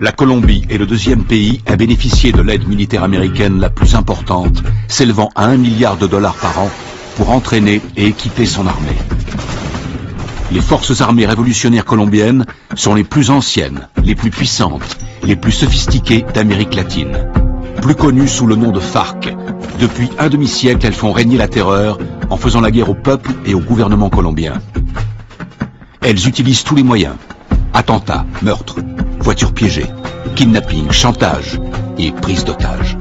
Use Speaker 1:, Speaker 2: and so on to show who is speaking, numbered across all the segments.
Speaker 1: La Colombie est le deuxième pays à bénéficier de l'aide militaire américaine la plus importante, s'élevant à $1 milliard par an pour entraîner et équiper son armée. Les forces armées révolutionnaires colombiennes sont les plus anciennes, les plus puissantes, les plus sophistiquées d'Amérique latine. Plus connues sous le nom de FARC, depuis un demi-siècle, elles font régner la terreur en faisant la guerre au peuple et au gouvernement colombien. Elles utilisent tous les moyens. Attentats, meurtres, voitures piégées, kidnapping, chantage et prise d'otages.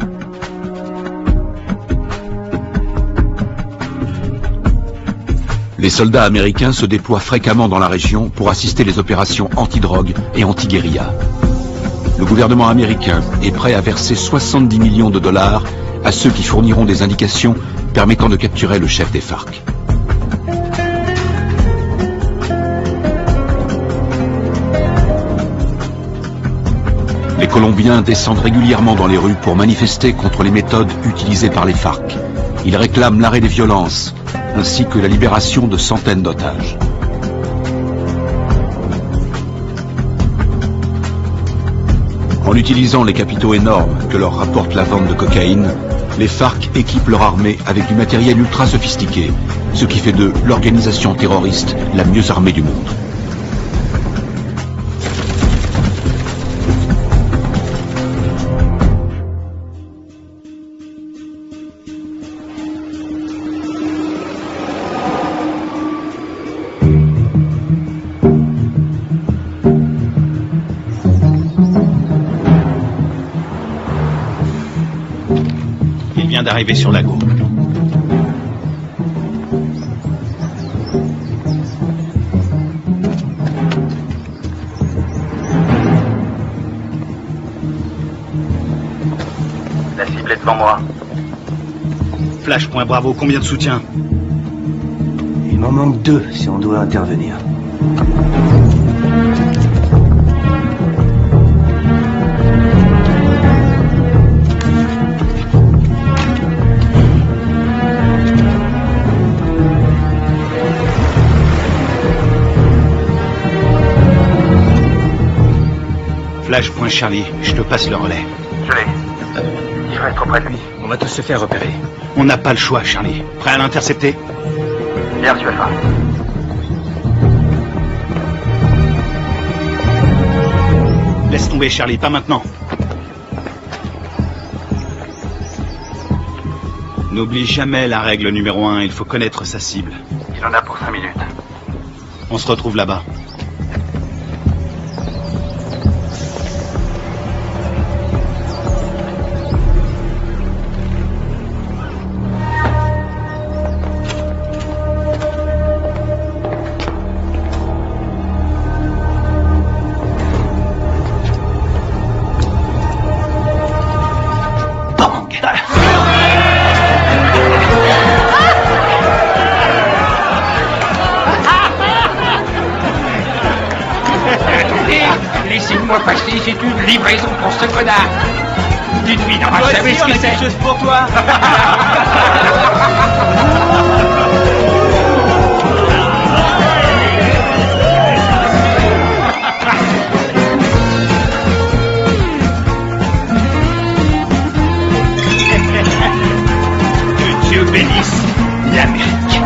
Speaker 1: Les soldats américains se déploient fréquemment dans la région pour assister les opérations anti-drogue et anti-guérilla. Le gouvernement américain est prêt à verser $70 millions à ceux qui fourniront des indications permettant de capturer le chef des FARC. Les Colombiens descendent régulièrement dans les rues pour manifester contre les méthodes utilisées par les FARC. Ils réclament l'arrêt des violences, ainsi que la libération de centaines d'otages. En utilisant les capitaux énormes que leur rapporte la vente de cocaïne, les FARC équipent leur armée avec du matériel ultra sophistiqué, ce qui fait d'eux l'organisation terroriste la mieux armée du monde.
Speaker 2: D'arriver sur Lago.
Speaker 3: La cible est devant moi.
Speaker 2: Flash, point Bravo, combien de soutien?
Speaker 4: Il m'en manque 2 si on doit intervenir.
Speaker 2: Flash, point Charlie, je te passe le relais.
Speaker 3: Je l'ai. Il faut être auprès de lui.
Speaker 2: On va tous se faire repérer. On n'a pas le choix, Charlie. Prêt à l'intercepter?
Speaker 3: Bien reçu, Alpha.
Speaker 2: Laisse tomber, Charlie, pas maintenant. N'oublie jamais la règle numéro 1, il faut connaître sa cible.
Speaker 3: Il en a pour 5 minutes.
Speaker 2: On se retrouve là-bas.
Speaker 5: Laissez-moi passer, c'est une livraison pour ce connard. Dites-lui, non, vous savez ce que c'est.
Speaker 2: Quelque chose pour toi.
Speaker 5: Que Dieu bénisse l'Amérique.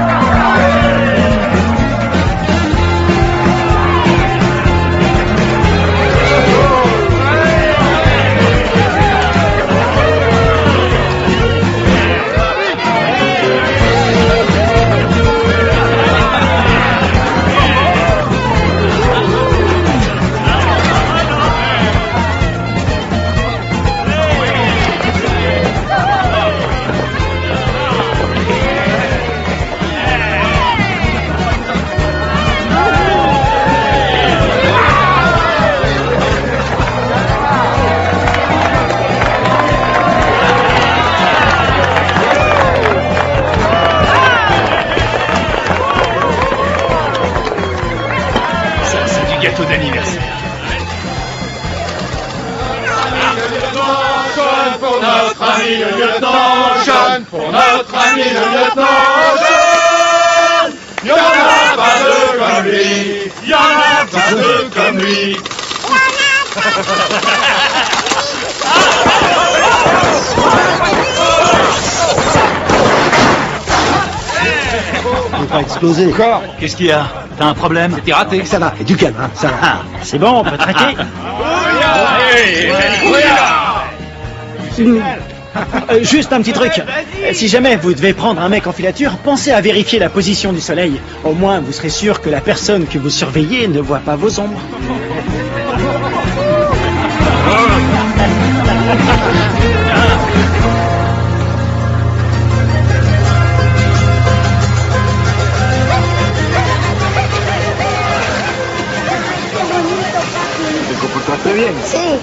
Speaker 6: ami le lieutenant Jeanne, pour notre ami le lieutenant Jeanne. Y'en a pas deux comme lui, y'en a pas deux comme lui.
Speaker 4: Il va pas exploser.
Speaker 2: Encore? Qu'est-ce qu'il y a? T'as un problème? C'était raté.
Speaker 4: Ça va, et du calme, hein, ça va.
Speaker 7: Ah, c'est bon, on peut traiter. Juste un petit truc. Si jamais vous devez prendre un mec en filature, pensez à vérifier la position du soleil. Au moins, vous serez sûr que la personne que vous surveillez ne voit pas vos ombres.
Speaker 4: ¿Te comportaste bien?
Speaker 8: Sí.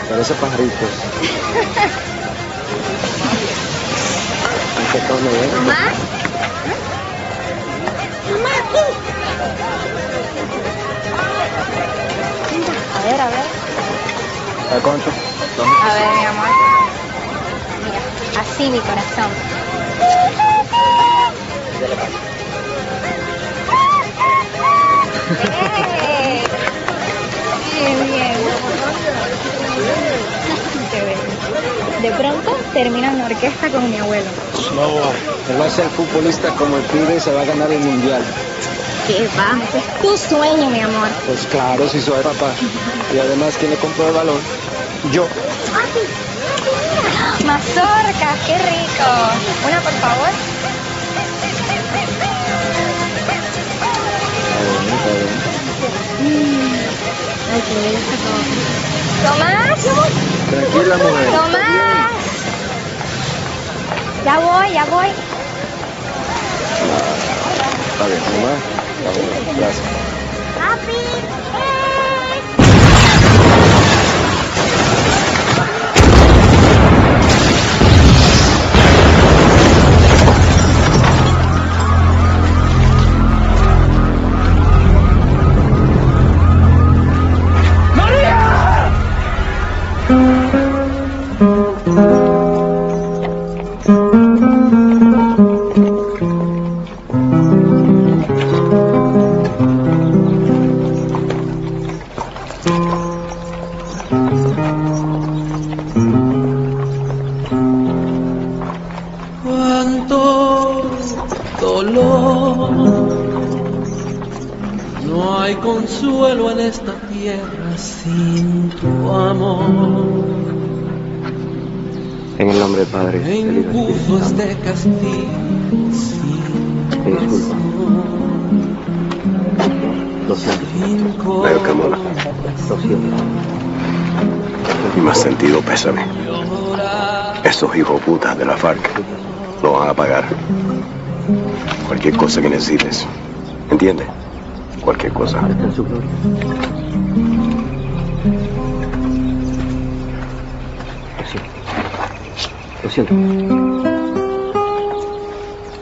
Speaker 4: Parece pajaritos. Aunque todo bien.
Speaker 8: ¿Mamá? Mamá, aquí. A ver, a ver.
Speaker 4: ¿A cuánto?
Speaker 8: A ver, mi amor. Mira, así mi corazón. ¡Eh! Bien, bien. Qué bello. De pronto termino en la orquesta con mi abuelo.
Speaker 4: No, él va a ser futbolista como el pibe y se va a ganar el mundial.
Speaker 8: ¿Qué va? Ese es tu sueño, mi amor.
Speaker 4: Pues claro, si soy papá. Y además, ¿quién le compró el balón? Yo.
Speaker 8: Mazorca, qué rico. Una, por favor.
Speaker 4: Está bien.
Speaker 8: Ay, qué bello está todo. ¡Tomás!
Speaker 4: Tranquila, mujer.
Speaker 8: ¡Tomás! Ya voy, ya voy.
Speaker 4: Está bien, mamá. Está bien, gracias.
Speaker 8: ¡Papi!
Speaker 6: Cuánto dolor, no hay consuelo en esta tierra sin tu amor.
Speaker 4: En el nombre del Padre, del Hijo y del Espíritu
Speaker 6: Embujos
Speaker 4: Santo.
Speaker 6: de castigo sin
Speaker 4: Disculpa. Lo siento.
Speaker 6: Veo que
Speaker 4: Lo siento.
Speaker 9: Y más sentido pésame. Esos hijos putas de la FARC lo van a pagar. Cualquier cosa que necesites. ¿Entiendes? Cualquier cosa.
Speaker 4: Está en su gloria. Lo siento.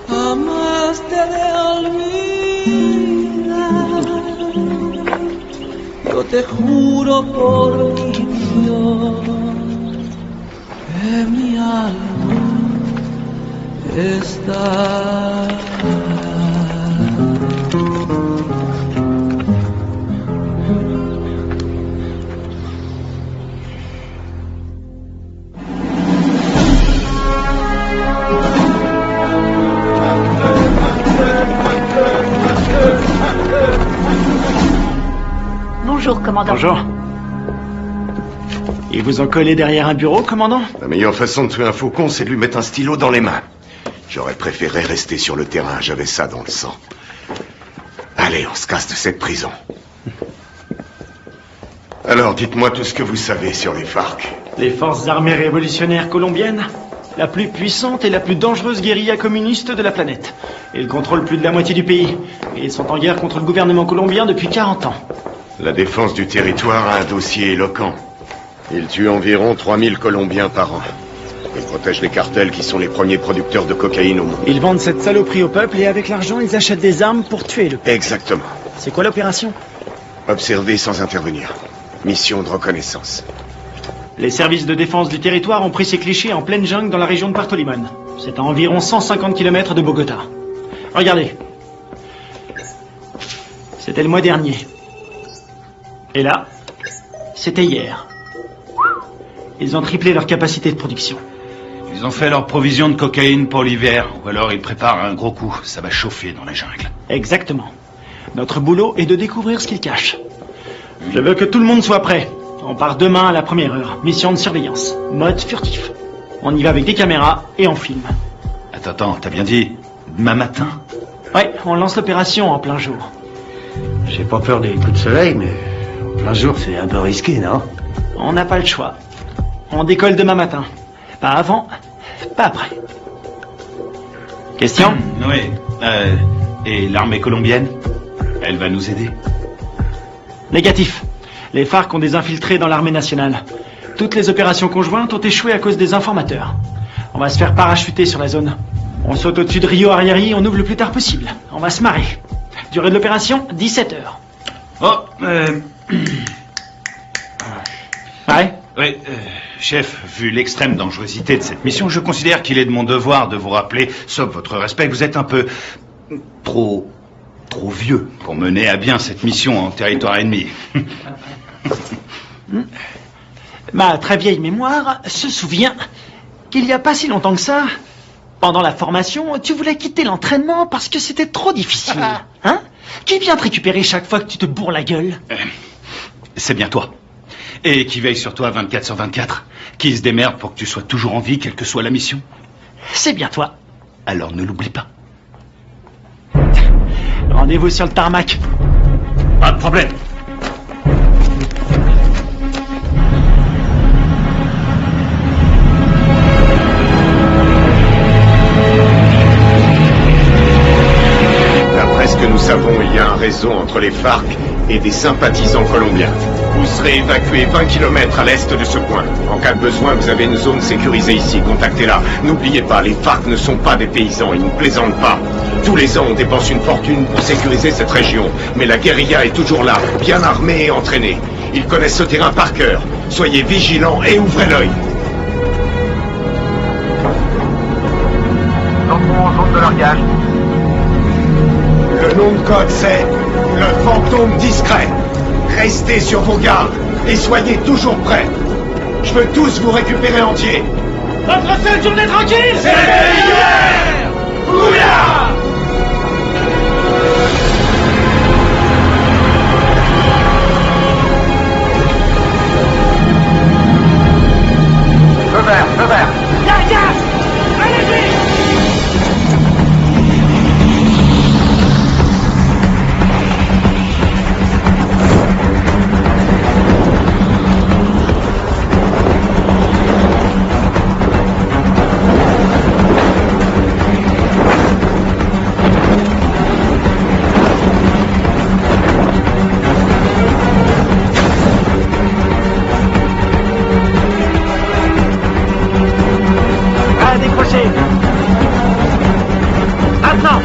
Speaker 6: jamás te de olvidar. Yo te juro por mi Dios que mi alma está.
Speaker 10: Bonjour, commandant.
Speaker 7: Bonjour. Ils vous ont collé derrière un bureau, commandant?
Speaker 9: La meilleure façon de tuer un faucon, c'est de lui mettre un stylo dans les mains. J'aurais préféré rester sur le terrain, j'avais ça dans le sang. Allez, on se casse de cette prison. Alors, dites-moi tout ce que vous savez sur les FARC.
Speaker 7: Les forces armées révolutionnaires colombiennes, la plus puissante et la plus dangereuse guérilla communiste de la planète. Ils contrôlent plus de la moitié du pays. Et ils sont en guerre contre le gouvernement colombien depuis 40 ans.
Speaker 9: La défense du territoire a un dossier éloquent. Ils tuent environ 3000 Colombiens par an. Ils protègent les cartels qui sont les premiers producteurs de cocaïne au monde.
Speaker 7: Ils vendent cette saloperie au peuple et avec l'argent, ils achètent des armes pour tuer le peuple.
Speaker 9: Exactement.
Speaker 7: C'est quoi l'opération?
Speaker 9: Observer sans intervenir. Mission de reconnaissance.
Speaker 7: Les services de défense du territoire ont pris ces clichés en pleine jungle dans la région de Puerto Limón. C'est à environ 150 km de Bogota. Regardez. C'était le mois dernier. Et là, c'était hier. Ils ont triplé leur capacité de production.
Speaker 2: Ils ont fait leur provision de cocaïne pour l'hiver, ou alors ils préparent un gros coup. Ça va chauffer dans la jungle.
Speaker 7: Exactement. Notre boulot est de découvrir ce qu'ils cachent. Je veux que tout le monde soit prêt. On part demain à la première heure. Mission de surveillance. Mode furtif. On y va avec des caméras et on filme.
Speaker 2: Attends, t'as bien dit demain matin?
Speaker 7: Ouais, on lance l'opération en plein jour.
Speaker 11: J'ai pas peur des coups de soleil, mais en plein jour, c'est un peu risqué, non?
Speaker 7: On n'a pas le choix. On décolle demain matin. Pas avant, pas après. Question?
Speaker 2: Oui. Et l'armée colombienne? Elle va nous aider?
Speaker 7: Négatif. Les FARC ont des infiltrés dans l'armée nationale. Toutes les opérations conjointes ont échoué à cause des informateurs. On va se faire parachuter sur la zone. On saute au-dessus de Rio Arrieri, on ouvre le plus tard possible. On va se marrer. Durée de l'opération, 17 heures.
Speaker 2: Oh,
Speaker 7: Ouais?
Speaker 2: Oui, chef, vu l'extrême dangerosité de cette mission, je considère qu'il est de mon devoir de vous rappeler, sauf votre respect, que vous êtes un peu trop vieux pour mener à bien cette mission en territoire ennemi.
Speaker 7: Ma très vieille mémoire se souvient qu'il n'y a pas si longtemps que ça, pendant la formation, tu voulais quitter l'entraînement parce que c'était trop difficile. Hein? Qui vient te récupérer chaque fois que tu te bourres la gueule?
Speaker 2: C'est bien toi. Et qui veille sur toi 24/24. Qui se démerde pour que tu sois toujours en vie, quelle que soit la mission.
Speaker 7: C'est bien toi.
Speaker 2: Alors ne l'oublie pas.
Speaker 7: Rendez-vous sur le tarmac.
Speaker 2: Pas de problème.
Speaker 12: D'après ce que nous savons, il y a un réseau entre les FARC et des sympathisants colombiens. Vous serez évacué 20 km à l'est de ce point. En cas de besoin, vous avez une zone sécurisée ici. Contactez-la. N'oubliez pas, les FARC ne sont pas des paysans. Ils ne plaisantent pas. Tous les ans, on dépense une fortune pour sécuriser cette région. Mais la guérilla est toujours là, bien armée et entraînée. Ils connaissent ce terrain par cœur. Soyez vigilants et ouvrez l'œil.
Speaker 3: Entrons en zone de largage.
Speaker 12: Le nom de code, c'est le fantôme discret. Restez sur vos gardes et soyez toujours prêts. Je veux tous vous récupérer entiers.
Speaker 7: Notre seule journée tranquille,
Speaker 12: c'est l'hiver. Bouillard.
Speaker 3: Feu vert.
Speaker 7: Gaz! Allez-y! Maintenant!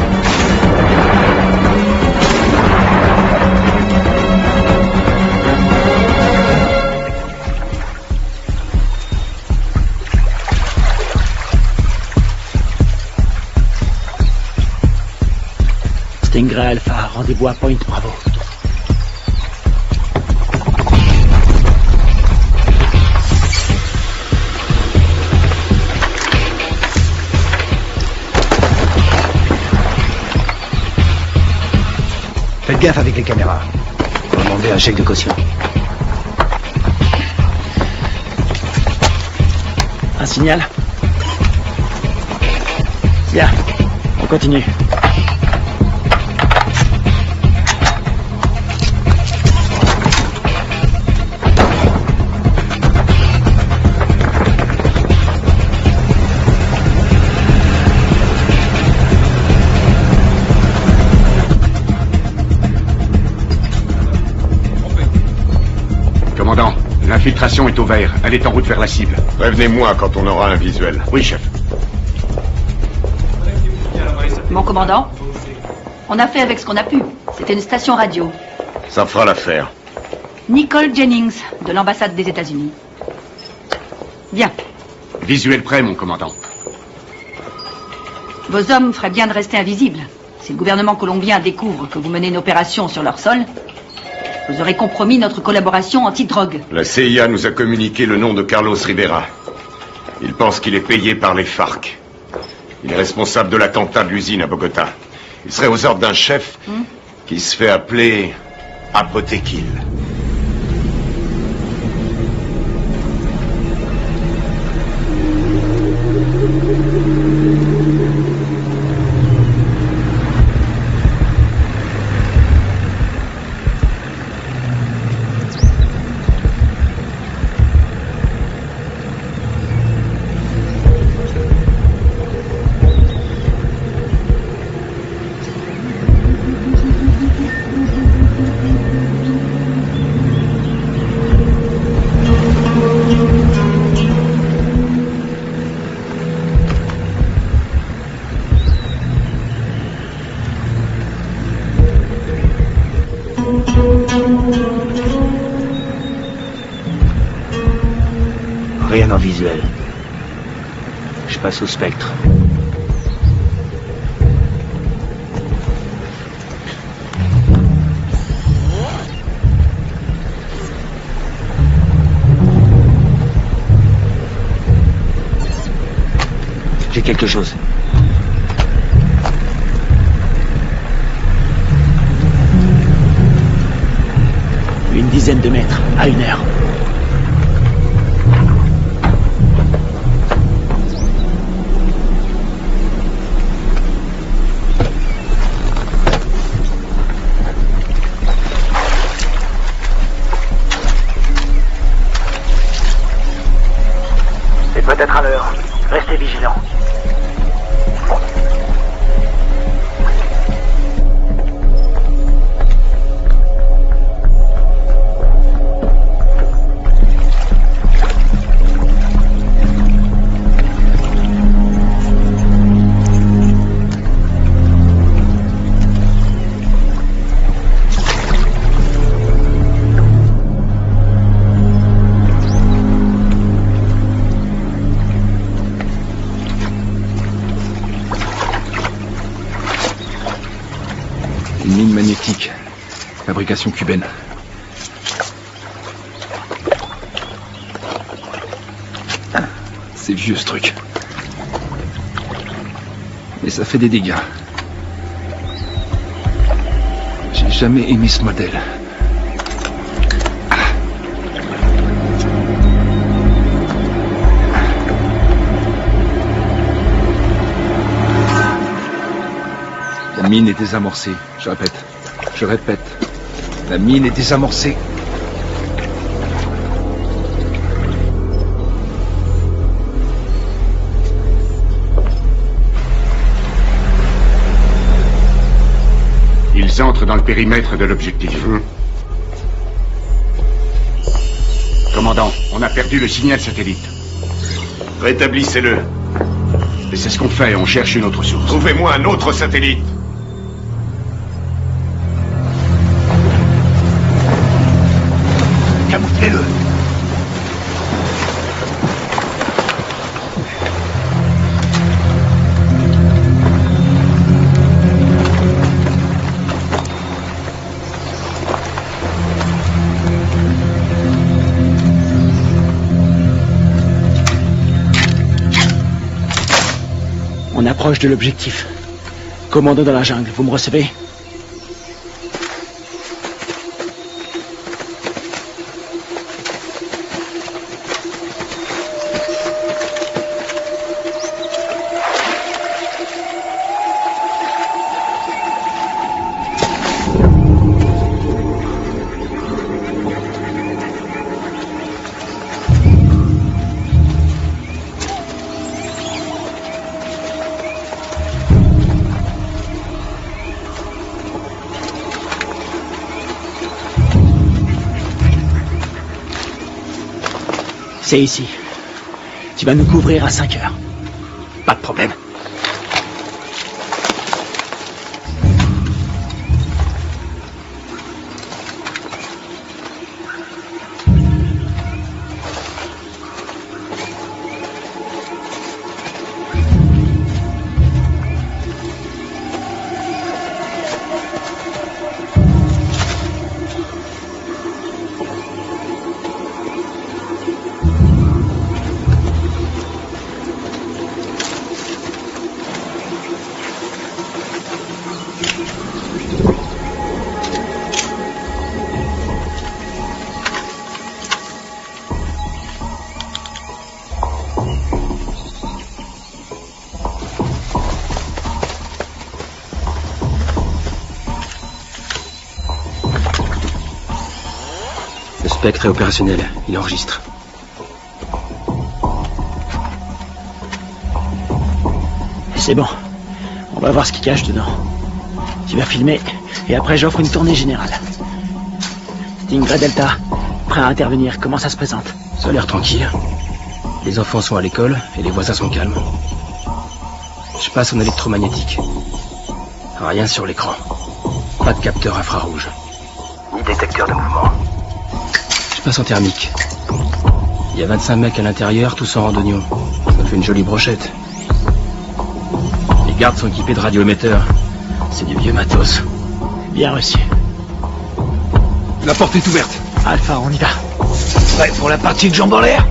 Speaker 7: Stingray Alpha, rendez-vous à Point Bravo.
Speaker 11: Faites gaffe avec les caméras. On va demander un chèque de caution.
Speaker 7: Un signal? Bien, on continue.
Speaker 12: Commandant, l'infiltration est au vert. Elle est en route vers la cible. Prévenez-moi quand on aura un visuel. Oui, chef.
Speaker 10: Mon commandant, on a fait avec ce qu'on a pu. C'était une station radio.
Speaker 12: Ça fera l'affaire.
Speaker 10: Nicole Jennings, de l'ambassade des États-Unis. Bien.
Speaker 12: Visuel prêt, mon commandant.
Speaker 10: Vos hommes feraient bien de rester invisibles. Si le gouvernement colombien découvre que vous menez une opération sur leur sol, Vous aurez compromis notre collaboration anti-drogue.
Speaker 12: La CIA nous a communiqué le nom de Carlos Rivera. Il pense qu'il est payé par les FARC. Il est responsable de l'attentat de l'usine à Bogota. Il serait aux ordres d'un chef qui se fait appeler Apotekil.
Speaker 11: Rien en visuel. Je passe au spectre. J'ai quelque chose.
Speaker 7: Une dizaine de mètres, à 1 heure.
Speaker 3: C'est peut-être à l'heure. Restez vigilants.
Speaker 13: Une mine magnétique. Fabrication cubaine. C'est vieux ce truc. Mais ça fait des dégâts. J'ai jamais aimé ce modèle. La mine est désamorcée. Je répète. La mine est désamorcée.
Speaker 12: Ils entrent dans le périmètre de l'objectif. Commandant, on a perdu le signal satellite. Rétablissez-le.
Speaker 1: Et c'est ce qu'on fait, on cherche une autre source.
Speaker 12: Trouvez-moi un autre satellite.
Speaker 1: Camouflez-le.
Speaker 7: On approche de l'objectif. Commando dans la jungle, vous me recevez? C'est ici. Tu vas nous couvrir à 5 heures. Pas de problème.
Speaker 11: Le spectre est opérationnel, il enregistre.
Speaker 7: C'est bon. On va voir ce qu'il cache dedans. Tu vas filmer, et après j'offre une tournée générale. Stingray Delta, prêt à intervenir, comment ça se présente?
Speaker 11: Ça a l'air tranquille. Les enfants sont à l'école, et les voisins sont calmes. Je passe en électromagnétique. Rien sur l'écran. Pas de capteur infrarouge.
Speaker 3: Ni détecteur de mouvement.
Speaker 11: Je passe en thermique. Il y a 25 mecs à l'intérieur, tous en randonnion. Ça fait une jolie brochette. Les gardes sont équipés de radioémetteurs. C'est du vieux matos.
Speaker 7: Bien reçu.
Speaker 13: La porte est ouverte.
Speaker 7: Alpha, on y va.
Speaker 13: Prêt pour la partie de jambes en l'air?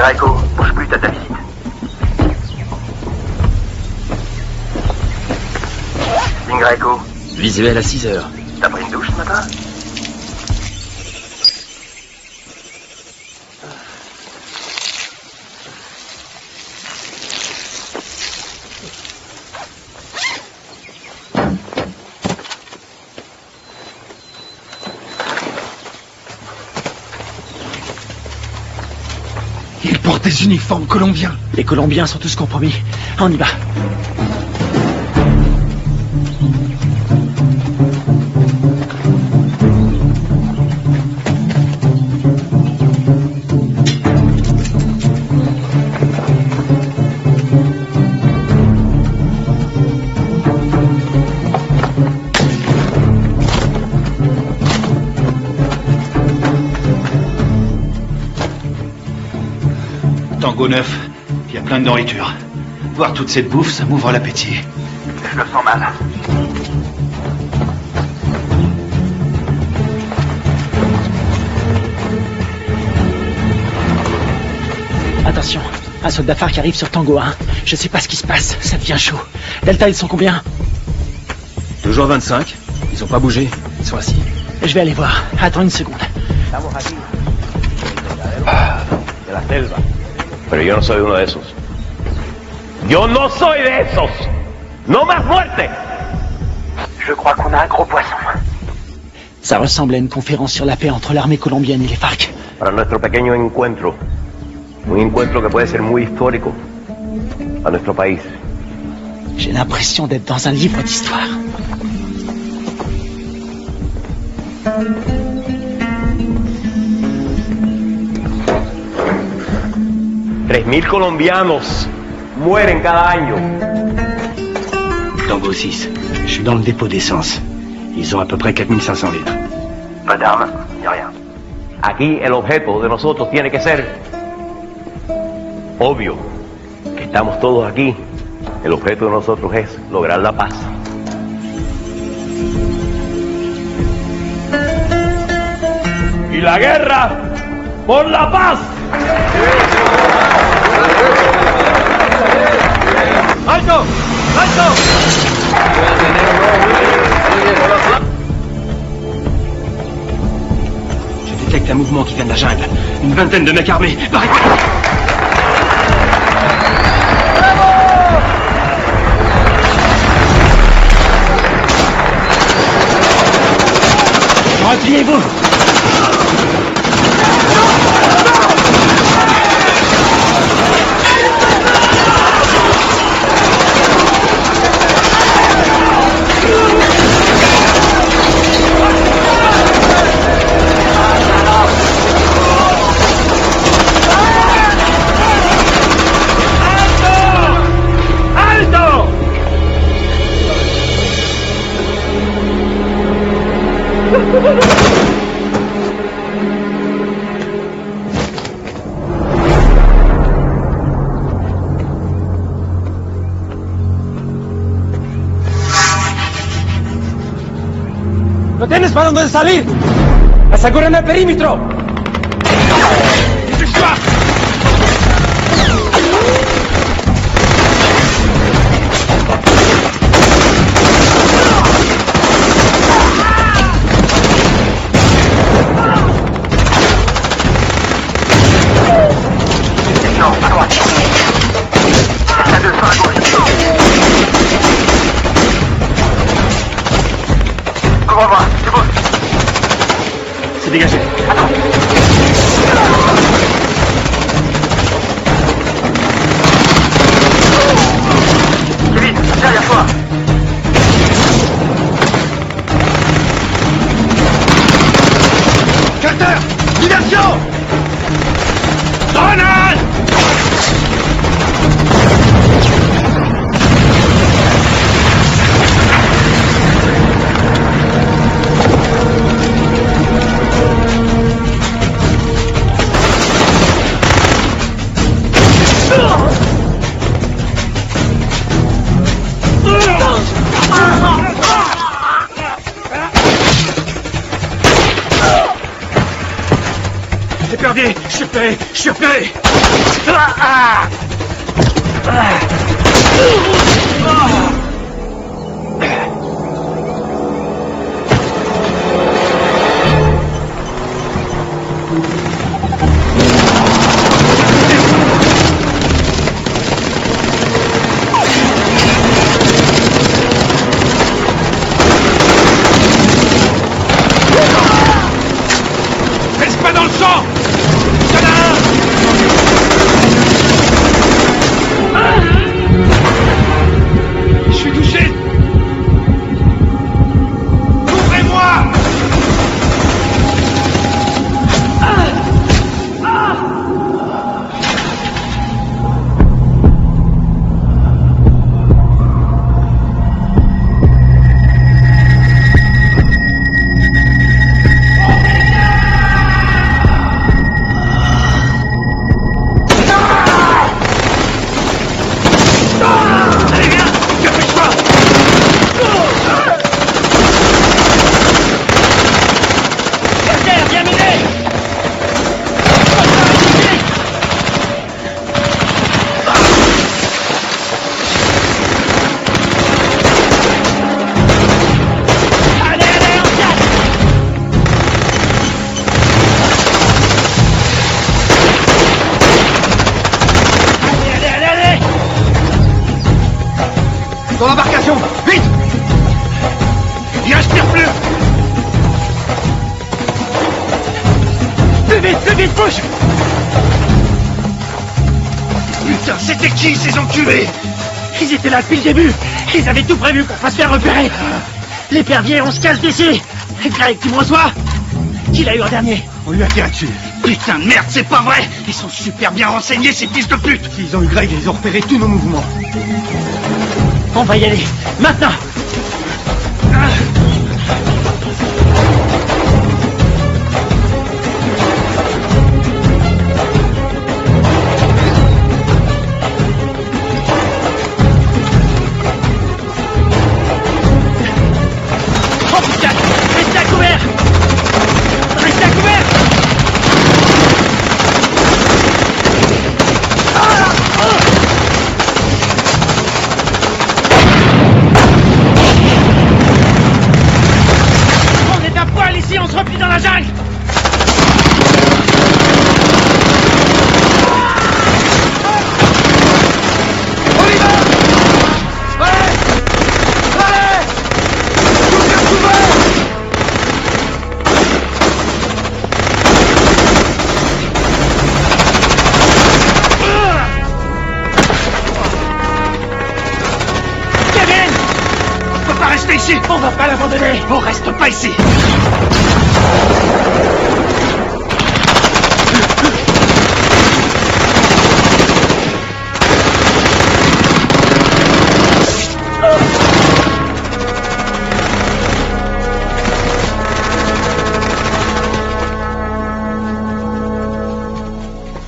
Speaker 3: Echo, bouge plus, t'as ta visite. Echo.
Speaker 11: Visuel à 6 heures.
Speaker 3: T'as pris une douche ce matin?
Speaker 13: Ils portent des uniformes colombiens.
Speaker 7: Les Colombiens sont tous compromis. On y va.
Speaker 2: Tango 9, il y a plein de nourriture. Voir toute cette bouffe, ça m'ouvre l'appétit.
Speaker 3: Je le sens mal.
Speaker 7: Attention, un soldat phare qui arrive sur Tango 1. Je sais pas ce qui se passe, ça devient chaud. Delta, ils sont combien?
Speaker 11: Toujours 25. Ils ont pas bougé. Ils sont assis.
Speaker 7: Je vais aller voir. Attends une seconde.
Speaker 14: De la selva. Pero yo no soy uno de esos. Yo no soy de esos. No más muerte.
Speaker 3: Je crois qu'on a un gros poisson.
Speaker 7: Ça ressemble à une conférence sur la paix entre l'armée colombienne et les FARC.
Speaker 14: Para nuestro pequeño encuentro. Un encuentro que puede ser muy histórico a nuestro país.
Speaker 7: J'ai l'impression d'être dans un livre d'histoire.
Speaker 14: $3,000 colombianos mueren cada año.
Speaker 11: Tango 6. Je suis dans le dépôt d'essence. Ils ont à peu près 4500 litres.
Speaker 3: Pas d'armes, ni rien.
Speaker 14: Aquí el objeto de nosotros tiene que ser obvio. Que estamos todos aquí. El objeto de nosotros es lograr la paz. Y la guerra por la paz. ¡Alto! ¡Alto!
Speaker 11: Je détecte un mouvement qui vient de la jungle. Une vingtaine de mecs armés.
Speaker 7: Repliez-vous!
Speaker 6: ¿No tienes para dónde salir? ¡Aseguren el perímetro! repéré. Je suis repéré.
Speaker 5: Reste pas dans le sang. Il y en a un. Je suis touché. Ouvrez-moi. Allez, viens. Dépêche-toi.
Speaker 7: Terre, bien miné. Allez, allez, on casse. Allez, allez, allez, allez.
Speaker 5: Dans l'embarcation. Vite. Il respire plus.
Speaker 7: Plus vite, bouge.
Speaker 5: Putain, c'était qui ces enculés?
Speaker 7: Ils étaient là depuis le début. Ils avaient tout prévu pour pas se faire repérer. L'épervier, on se casse d'ici. Greg, tu me reçois? Qui l'a eu en dernier?
Speaker 5: On lui a tiré dessus. Putain de merde, c'est pas vrai. Ils sont super bien renseignés, ces fils de pute. S'ils ont eu Greg, ils ont repéré tous nos mouvements.
Speaker 7: On va y aller. Maintenant. Oh putain! Restez à couvert! Restez à couvert! On est à poil ici, on se replie dans la jungle!
Speaker 5: On y va. Allez. Allez. Couvert, couvert.
Speaker 7: Kevin!
Speaker 5: On peut pas rester ici.
Speaker 7: On va pas l'abandonner!
Speaker 5: On reste pas ici.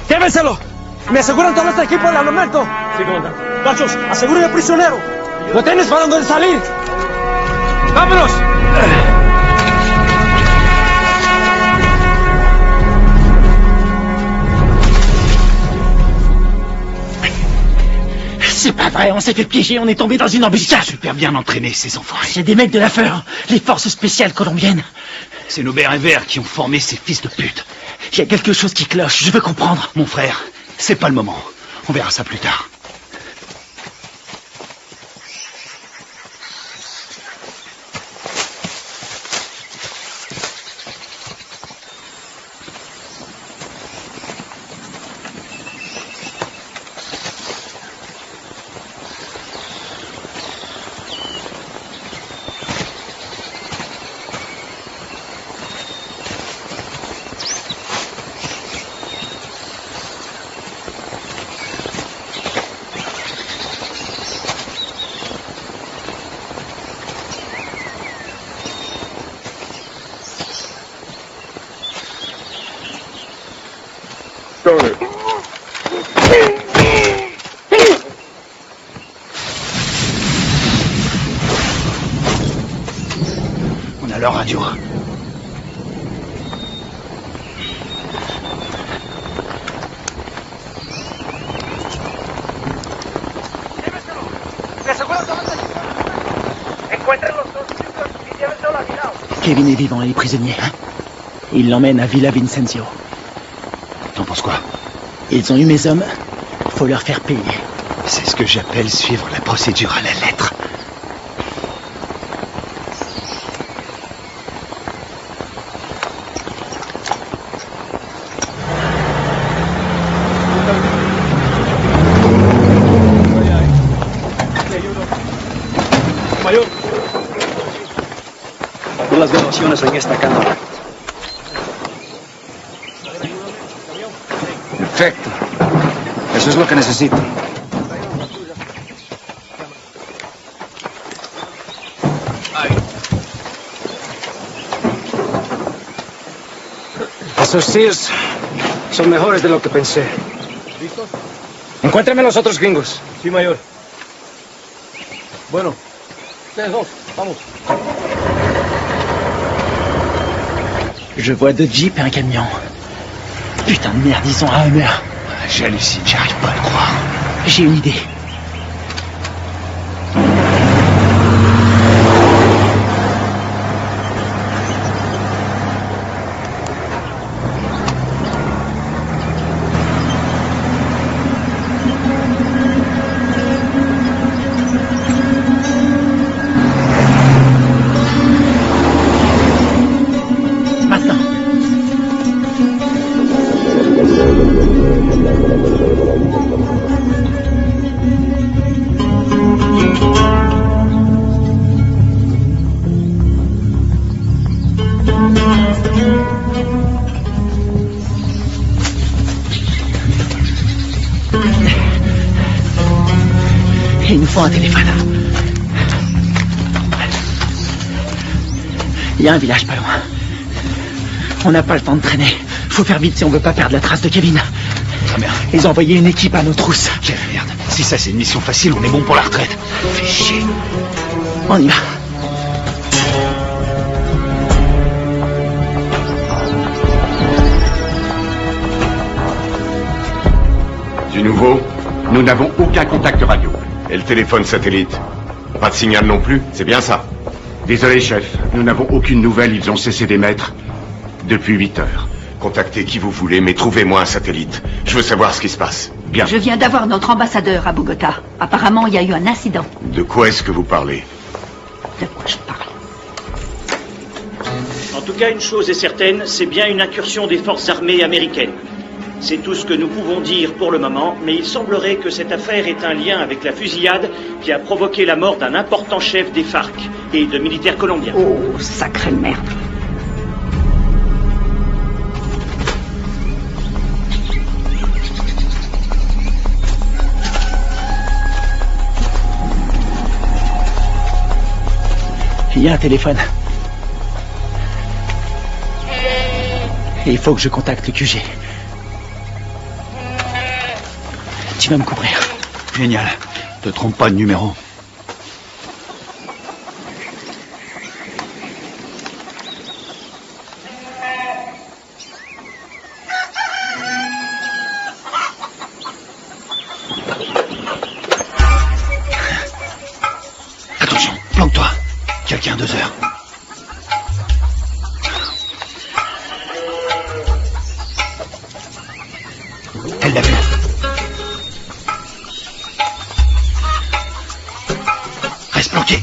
Speaker 6: Llévenselo. ¿Me aseguran todo este equipo del armamento? Sí, comandante. Gachos, aseguren al prisionero. ¿Lo tienes para donde salir? ¡Vámonos!
Speaker 7: C'est pas vrai, on s'est fait piéger, on est tombé dans une embuscade.
Speaker 2: Super bien entraînés, ces enfants.
Speaker 7: C'est des mecs de la FEUR, les forces spéciales colombiennes.
Speaker 2: C'est nos bérets verts qui ont formé ces fils de pute.
Speaker 7: Il y a quelque chose qui cloche, je veux comprendre.
Speaker 2: Mon frère, c'est pas le moment. On verra ça plus tard. On a leur radio.
Speaker 7: Kevin est vivant et est prisonnier. Hein? Il l'emmène à Villa Vincenzio.
Speaker 2: T'en penses quoi?
Speaker 7: Ils ont eu mes hommes. Faut leur faire payer.
Speaker 2: C'est ce que j'appelle suivre la procédure à la lettre.
Speaker 6: Mayor, por las grabaciones en esta cámara.
Speaker 13: Perfecto. Eso es lo que necesito.
Speaker 6: Esos Sears son mejores de lo que pensé. Encuéntrame a los otros gringos. Sí, mayor. Bueno, ustedes dos, vamos.
Speaker 7: Je vois deux jeeps et un camion. Putain de merde, ils sont à Hummer.
Speaker 2: J'hallucine, j'arrive pas à le croire.
Speaker 7: J'ai une idée. Il nous faut un téléphone. Il y a un village pas loin. On n'a pas le temps de traîner. Faut faire vite si on veut pas perdre la trace de Kevin.
Speaker 2: Ah merde.
Speaker 7: Ils ont envoyé une équipe à nos trousses.
Speaker 2: Quelle merde. Si ça c'est une mission facile, on est bon pour la retraite. Fais chier.
Speaker 7: On y va.
Speaker 12: Du nouveau, nous n'avons aucun contact radio. Et le téléphone satellite? Pas de signal non plus, c'est bien ça?
Speaker 2: Désolé, chef. Nous n'avons aucune nouvelle. Ils ont cessé d'émettre depuis 8 heures.
Speaker 12: Contactez qui vous voulez, mais trouvez-moi un satellite. Je veux savoir ce qui se passe.
Speaker 2: Bien.
Speaker 10: Je viens d'avoir notre ambassadeur à Bogota. Apparemment, il y a eu un incident.
Speaker 12: De quoi est-ce que vous parlez?
Speaker 10: De quoi je parle?
Speaker 15: En tout cas, une chose est certaine, c'est bien une incursion des forces armées américaines. C'est tout ce que nous pouvons dire pour le moment, mais il semblerait que cette affaire ait un lien avec la fusillade qui a provoqué la mort d'un important chef des FARC et de militaires colombiens.
Speaker 10: Oh, sacrée merde.
Speaker 7: Il y a un téléphone. Et il faut que je contacte le QG. Tu vas me couvrir.
Speaker 2: Génial. Te trompe pas de numéro. Attention, planque-toi. Quelqu'un à 2 heures. Elle l'a vu. Reste planqué.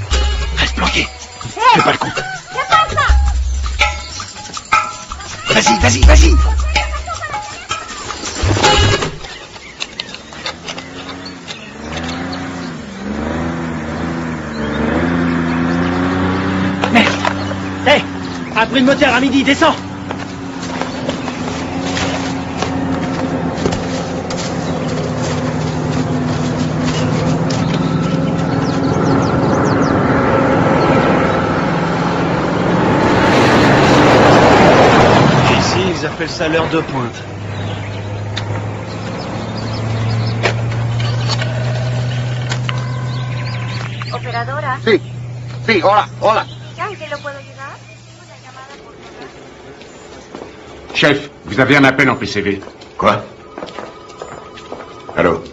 Speaker 2: Reste planqué. Fais pas le con. Vas-y, vas-y, vas-y.
Speaker 7: Merde. Hé, après le moteur à midi, descends.
Speaker 2: Ils appellent ça l'heure de pointe.
Speaker 8: Operadora.
Speaker 16: Sí, sí, hola, hola.
Speaker 8: ¿En qué lo puedo ayudar?
Speaker 12: Chef, vous avez un appel en PCV. Quoi? Allô?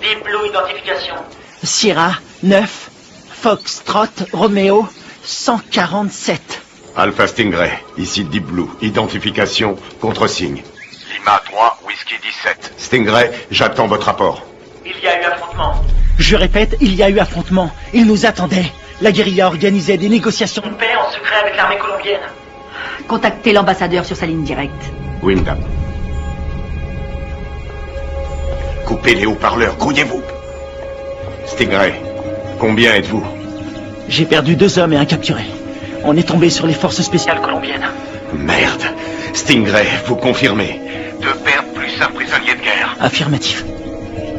Speaker 15: Deep Blue Identification.
Speaker 7: Sierra,
Speaker 15: 9, Foxtrot, Romeo, 147.
Speaker 12: Alpha Stingray, ici Deep Blue. Identification, contre-signe.
Speaker 3: Lima 3, Whisky 17.
Speaker 12: Stingray, j'attends votre rapport.
Speaker 15: Il y a eu affrontement. Je répète, il y a eu affrontement. Ils nous attendaient. La guérilla organisait des négociations de paix en secret avec l'armée colombienne.
Speaker 10: Contactez l'ambassadeur sur sa ligne directe.
Speaker 12: Wyndham. Coupez les haut-parleurs, grouillez-vous. Stingray, combien êtes-vous?
Speaker 15: J'ai perdu 2 hommes et un capturé. On est tombé sur les forces spéciales colombiennes.
Speaker 12: Merde. Stingray, vous confirmez?
Speaker 3: 2 pertes plus un prisonnier de guerre.
Speaker 15: Affirmatif.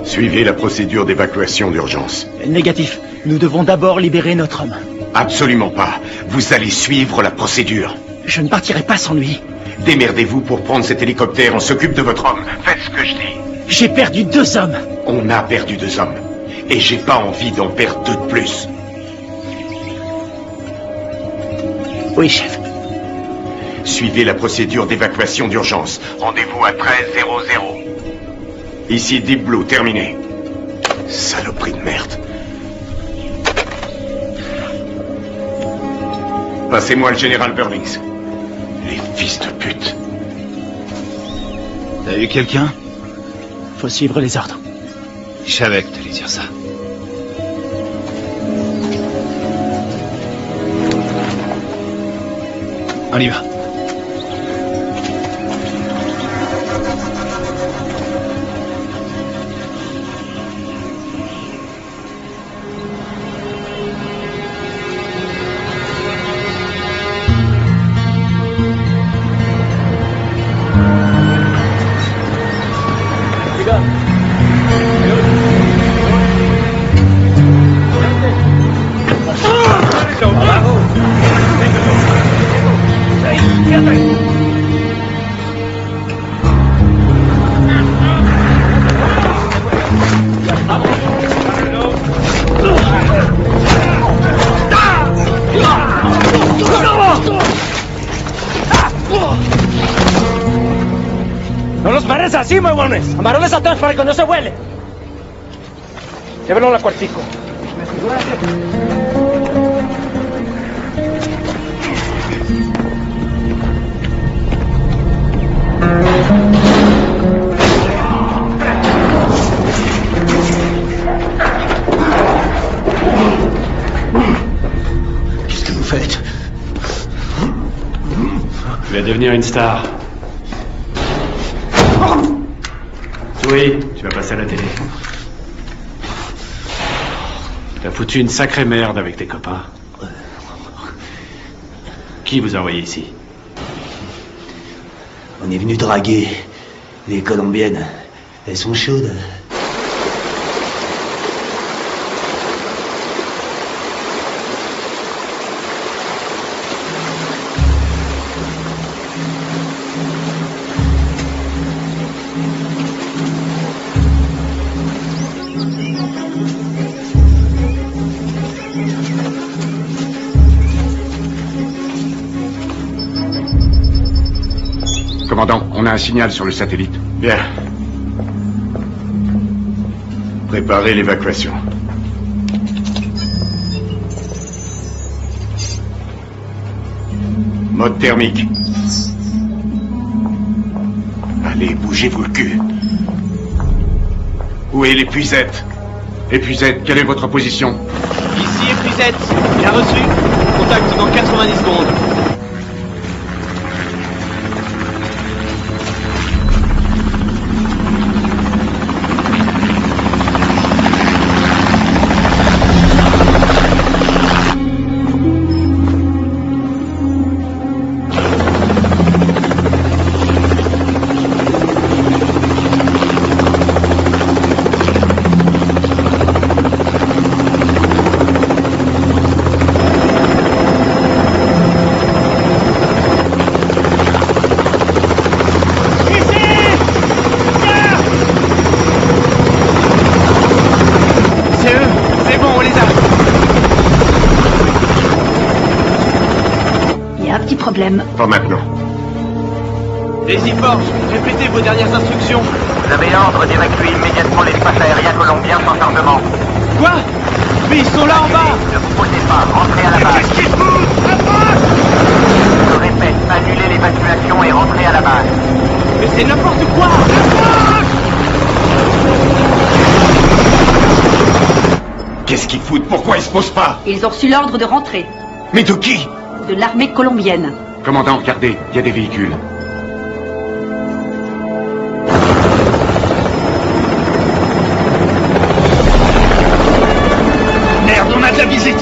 Speaker 12: Suivez la procédure d'évacuation d'urgence.
Speaker 15: Négatif. Nous devons d'abord libérer notre homme.
Speaker 12: Absolument pas. Vous allez suivre la procédure.
Speaker 15: Je ne partirai pas sans lui.
Speaker 12: Démerdez-vous pour prendre cet hélicoptère. On s'occupe de votre homme.
Speaker 3: Faites ce que je dis.
Speaker 15: J'ai perdu 2 hommes.
Speaker 12: On a perdu 2 hommes. Et j'ai pas envie d'en perdre 2 de plus.
Speaker 15: Oui, chef.
Speaker 12: Suivez la procédure d'évacuation d'urgence.
Speaker 3: Rendez-vous à 13:00.
Speaker 12: Ici Deep Blue, terminé. Saloperie de merde. Passez-moi le général Burlings. Les fils de pute.
Speaker 2: T'as eu quelqu'un?
Speaker 15: Faut suivre les ordres.
Speaker 2: Je savais que t'allais dire ça. On y va.
Speaker 6: ¡No los pares así, huevones! ¡Amarones atrás para que no se vuele! Llévenlo al cuartico.
Speaker 15: Qu'est-ce que vous faites?
Speaker 7: Tu vas devenir une star. Oui, tu vas passer à la télé. T'as foutu une sacrée merde avec tes copains. Qui vous a envoyé ici?
Speaker 17: On est venu draguer les Colombiennes. Elles sont chaudes.
Speaker 12: Commandant, on a un signal sur le satellite. Bien. Préparez l'évacuation. Mode thermique. Allez, bougez-vous le cul. Où est l'épuisette? Épuisette, quelle est votre position?
Speaker 18: Ici épuisette, bien reçu. Contact dans 90 secondes.
Speaker 10: Problème.
Speaker 12: Pas maintenant.
Speaker 18: Daisy Forge, répétez vos dernières instructions.
Speaker 3: Vous avez ordre d'évacuer immédiatement l'espace aérien colombien sans tardement.
Speaker 18: Quoi? Mais ils sont
Speaker 12: Qu'est-ce qu'ils foutent? Pourquoi ils se posent pas?
Speaker 10: Ils ont reçu l'ordre de rentrer.
Speaker 12: Mais de qui?
Speaker 10: De l'armée colombienne.
Speaker 12: Commandant, regardez, il y a des véhicules.
Speaker 5: Merde, on a de la visite.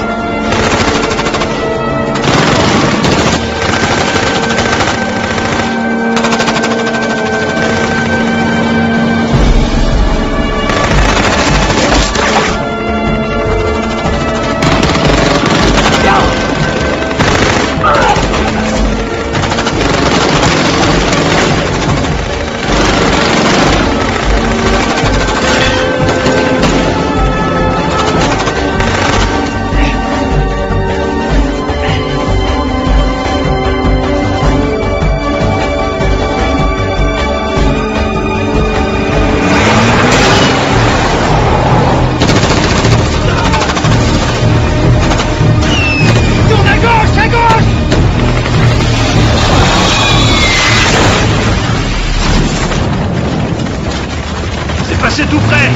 Speaker 5: C'est tout près.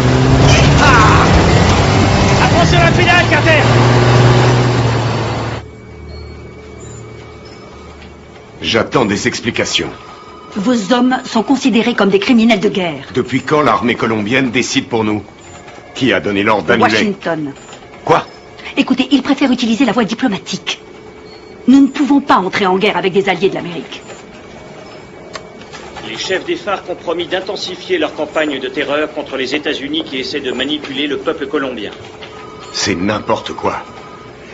Speaker 5: Ah! Attention à la finale, Carter.
Speaker 12: J'attends des explications.
Speaker 10: Vos hommes sont considérés comme des criminels de guerre.
Speaker 12: Depuis quand l'armée colombienne décide pour nous? Qui a donné l'ordre d'annuler?
Speaker 10: Washington.
Speaker 12: Quoi?
Speaker 10: Écoutez, ils préfèrent utiliser la voie diplomatique. Nous ne pouvons pas entrer en guerre avec des alliés de l'Amérique.
Speaker 15: Les chefs des FARC ont promis d'intensifier leur campagne de terreur contre les États-Unis qui essaient de manipuler le peuple colombien.
Speaker 12: C'est n'importe quoi.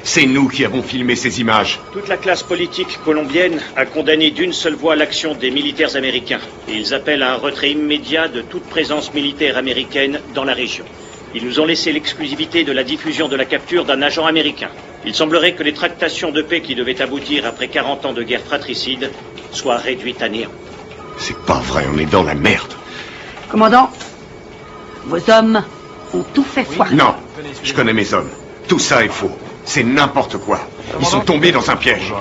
Speaker 12: C'est nous qui avons filmé ces images.
Speaker 15: Toute la classe politique colombienne a condamné d'une seule voix l'action des militaires américains. Et ils appellent à un retrait immédiat de toute présence militaire américaine dans la région. Ils nous ont laissé l'exclusivité de la diffusion de la capture d'un agent américain. Il semblerait que les tractations de paix qui devaient aboutir après 40 ans de guerre fratricide soient réduites à néant.
Speaker 12: C'est pas vrai, on est dans la merde.
Speaker 10: Commandant, vos hommes ont tout fait foirer.
Speaker 12: Non, je connais mes hommes. Tout ça est faux. C'est n'importe quoi. Ils sont tombés dans un piège.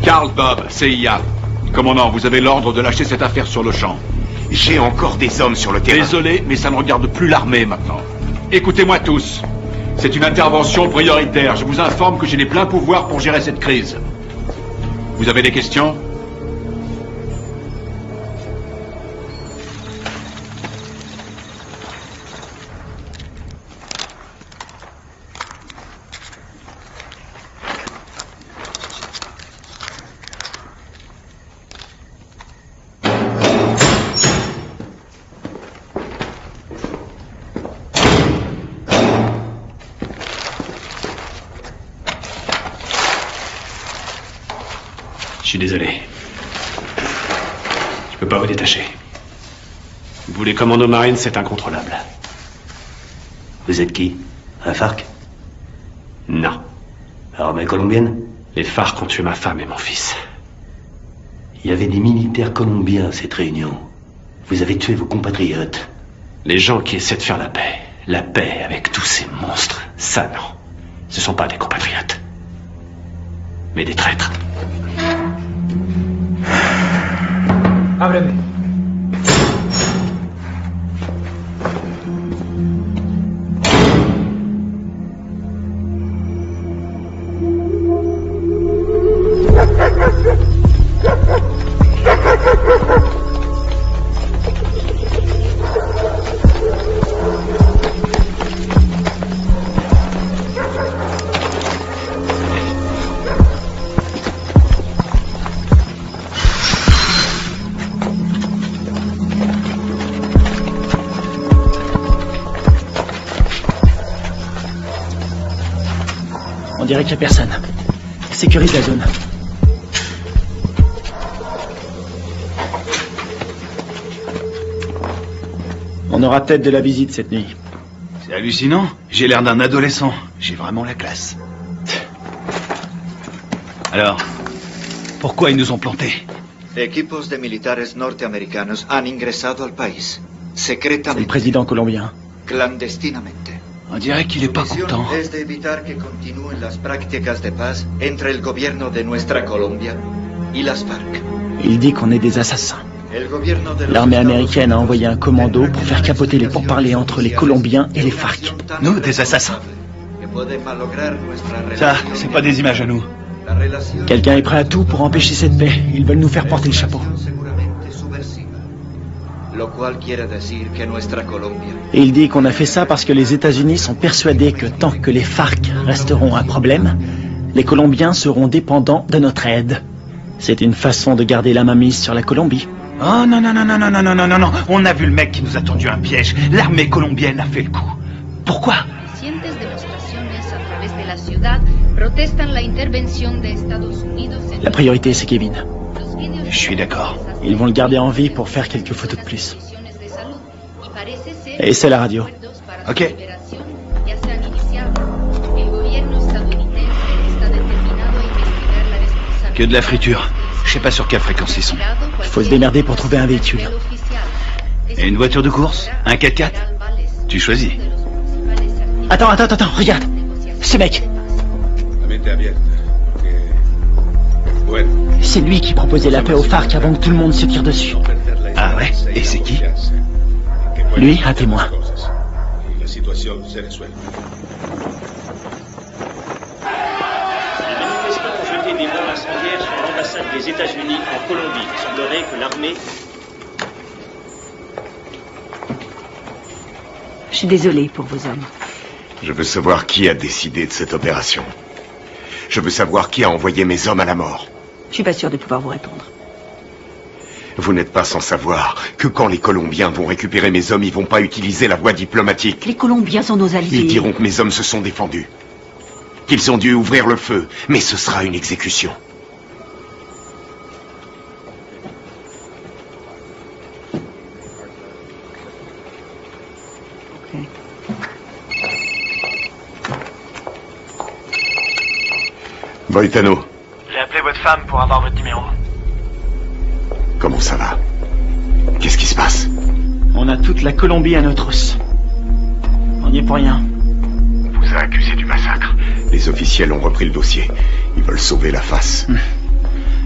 Speaker 1: Karl Bob, CIA. Commandant, vous avez l'ordre de lâcher cette affaire sur le champ.
Speaker 12: J'ai encore des hommes sur le terrain.
Speaker 1: Désolé, mais ça ne regarde plus l'armée maintenant. Écoutez-moi tous. C'est une intervention prioritaire. Je vous informe que j'ai les pleins pouvoirs pour gérer cette crise. Vous avez des questions?
Speaker 11: Je suis désolé. Je peux pas vous détacher. Vous, les commandos marines, c'est incontrôlable.
Speaker 17: Vous êtes qui? Un FARC?
Speaker 11: Non.
Speaker 17: Armée colombienne?
Speaker 11: Les FARC ont tué ma femme et mon fils.
Speaker 17: Il y avait des militaires colombiens à cette réunion. Vous avez tué vos compatriotes.
Speaker 11: Les gens qui essaient de faire la paix avec tous ces monstres, ça non. Ce sont pas des compatriotes. Mais des traîtres.
Speaker 6: Ábreme.
Speaker 7: On dirait qu'il n'y a personne. Sécurise la zone. On aura peut-être de la visite cette nuit.
Speaker 2: C'est hallucinant. J'ai l'air d'un adolescent. J'ai vraiment la classe. Alors, pourquoi ils nous ont plantés?
Speaker 19: Equipos de militares norteamericanos han ingresado al país.
Speaker 7: C'est
Speaker 19: Secretamente.
Speaker 7: le président colombien.
Speaker 19: Clandestinamente.
Speaker 2: On dirait qu'il est pas
Speaker 19: Su misión
Speaker 2: content.
Speaker 19: es de evitar que continúen las prácticas de paz entre el gobierno de nuestra Colombia y las FARC.
Speaker 7: Il dit qu'on est des assassins. L'armée américaine a envoyé un commando pour faire capoter les pourparlers entre les Colombiens et les FARC.
Speaker 2: Nous, des assassins? Ça, c'est pas des images à nous.
Speaker 7: Quelqu'un est prêt à tout pour empêcher cette paix. Ils veulent nous faire porter le chapeau. Et il dit qu'on a fait ça parce que les États-Unis sont persuadés que tant que les FARC resteront un problème, les Colombiens seront dépendants de notre aide. C'est une façon de garder la mainmise sur la Colombie.
Speaker 2: Oh non, non, non, non, non, non, non, non, non, non. On a vu le mec qui nous a tendu un piège. L'armée colombienne a fait le coup. Pourquoi?
Speaker 7: La priorité, c'est Kevin.
Speaker 2: Je suis d'accord.
Speaker 7: Ils vont le garder en vie pour faire quelques photos de plus. Et c'est la radio.
Speaker 2: Ok. Que de la friture. Je sais pas sur quelle fréquence ils sont.
Speaker 7: Il faut se démerder pour trouver un véhicule.
Speaker 2: Et une voiture de course? Un 4x4? Tu choisis.
Speaker 7: Attends, regarde. Ce mec. C'est lui qui proposait la paix aux FARC avant que tout le monde se tire dessus.
Speaker 2: Ah ouais? Et c'est qui?
Speaker 7: Lui, un témoin.
Speaker 15: Des bombes incendiaires sur l'ambassade des États-Unis en Colombie. Il semblerait que l'armée...
Speaker 10: Je suis désolée pour vos hommes.
Speaker 12: Je veux savoir qui a décidé de cette opération. Je veux savoir qui a envoyé mes hommes à la mort.
Speaker 10: Je suis pas sûre de pouvoir vous répondre.
Speaker 12: Vous n'êtes pas sans savoir que quand les Colombiens vont récupérer mes hommes, ils vont pas utiliser la voie diplomatique.
Speaker 10: Les Colombiens sont nos alliés.
Speaker 12: Ils diront que mes hommes se sont défendus. Qu'ils ont dû ouvrir le feu, mais ce sera une exécution.
Speaker 10: Okay.
Speaker 12: Boitano,
Speaker 20: j'ai appelé votre femme pour avoir votre numéro.
Speaker 12: Comment ça va? Qu'est-ce qui se passe?
Speaker 7: On a toute la Colombie à nos trousses. On n'y est pour rien.
Speaker 12: On vous a accusé du massacre. Les officiels ont repris le dossier. Ils veulent sauver la face.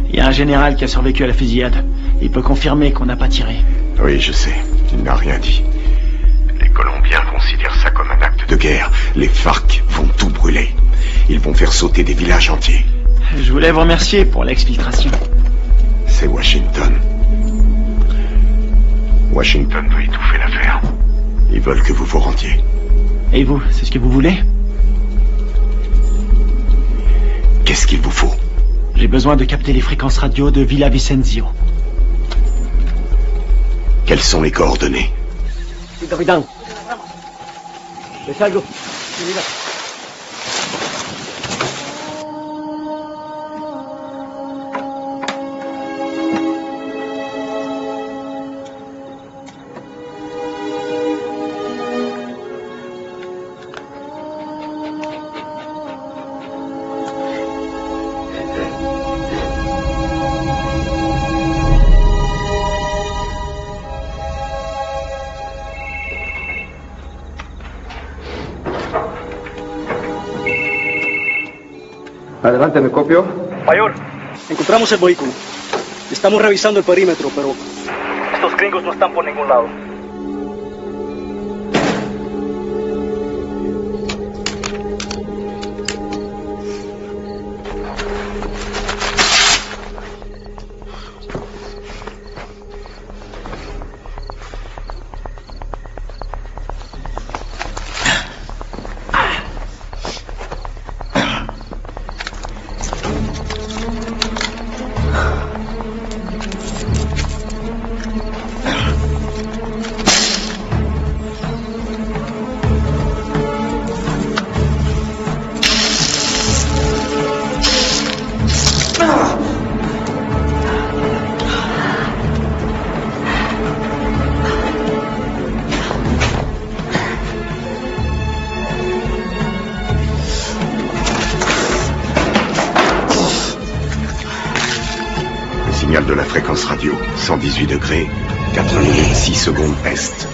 Speaker 7: Il y a un général qui a survécu à la fusillade. Il peut confirmer qu'on n'a pas tiré.
Speaker 12: Oui, je sais. Il n'a rien dit. Les Colombiens considèrent ça comme un acte de guerre. Les FARC vont tout brûler. Ils vont faire sauter des villages entiers.
Speaker 7: Je voulais vous remercier pour l'exfiltration.
Speaker 12: C'est Washington. Washington veut étouffer l'affaire. Ils veulent que vous vous rendiez.
Speaker 7: Et vous, c'est ce que vous voulez?
Speaker 12: Qu'est-ce qu'il vous faut?
Speaker 7: J'ai besoin de capter les fréquences radio de Villa Vicencio.
Speaker 12: Quelles sont les coordonnées?
Speaker 6: Sí, capitán. ¿Ves algo? Mira.
Speaker 4: Adelante, ¿me copio?
Speaker 6: Mayor, encontramos el vehículo. Estamos revisando el perímetro, pero estos gringos no están por ningún lado.
Speaker 12: Signal de la fréquence radio, 118 degrés, 4 minutes 6 secondes est.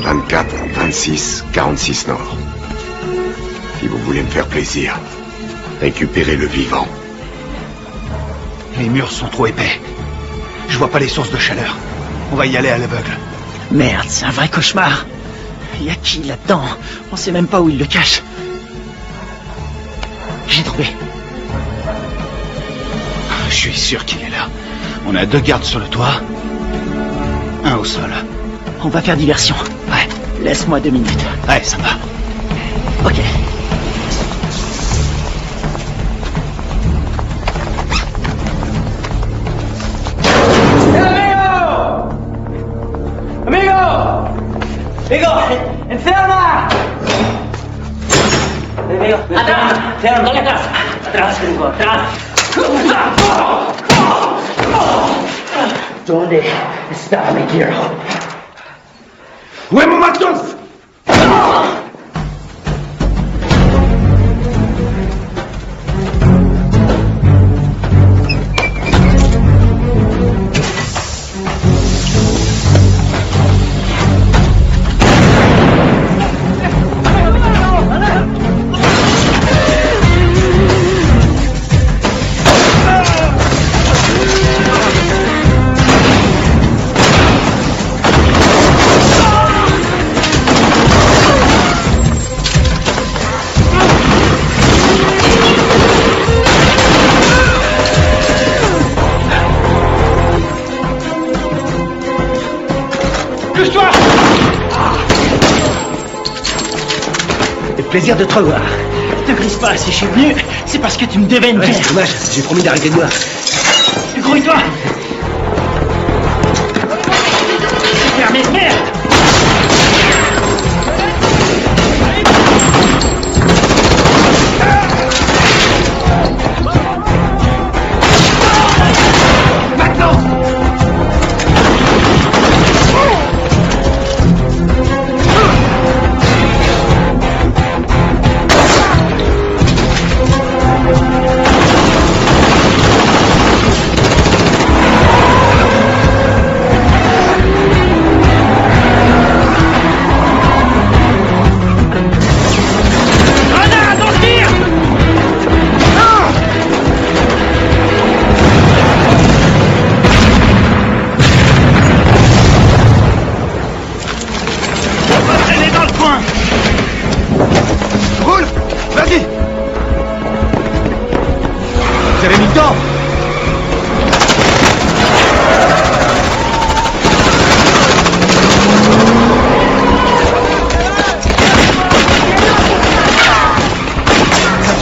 Speaker 12: 24, 26, 46 nord. Si vous voulez me faire plaisir, récupérez le vivant.
Speaker 2: Les murs sont trop épais. Je vois pas les sources de chaleur.
Speaker 5: On va y aller à l'aveugle.
Speaker 7: Merde, c'est un vrai cauchemar. Y a qui là-dedans? On sait même pas où il le cache. J'ai trouvé.
Speaker 2: Je suis sûr qu'il est là. On a 2 gardes sur le toit. 1 au sol.
Speaker 7: On va faire diversion. Ouais. Laisse-moi 2 minutes.
Speaker 2: Ouais, ça va.
Speaker 7: Ok.
Speaker 6: ¡Amigo! ¡Enferma! ¡Amigo! ¡Atrás! ¡Dale atrás! ¡Atrás, amigo! ¡Atrás! ¿Dónde está mi hero?
Speaker 5: ¡Huevo matos!
Speaker 7: Plaisir de te revoir. Te grise pas, si je suis venu, c'est parce que tu me devais une pièce.
Speaker 11: Dommage, j'ai promis d'arrêter de boire.
Speaker 7: Grouille-toi. Fermez, merde.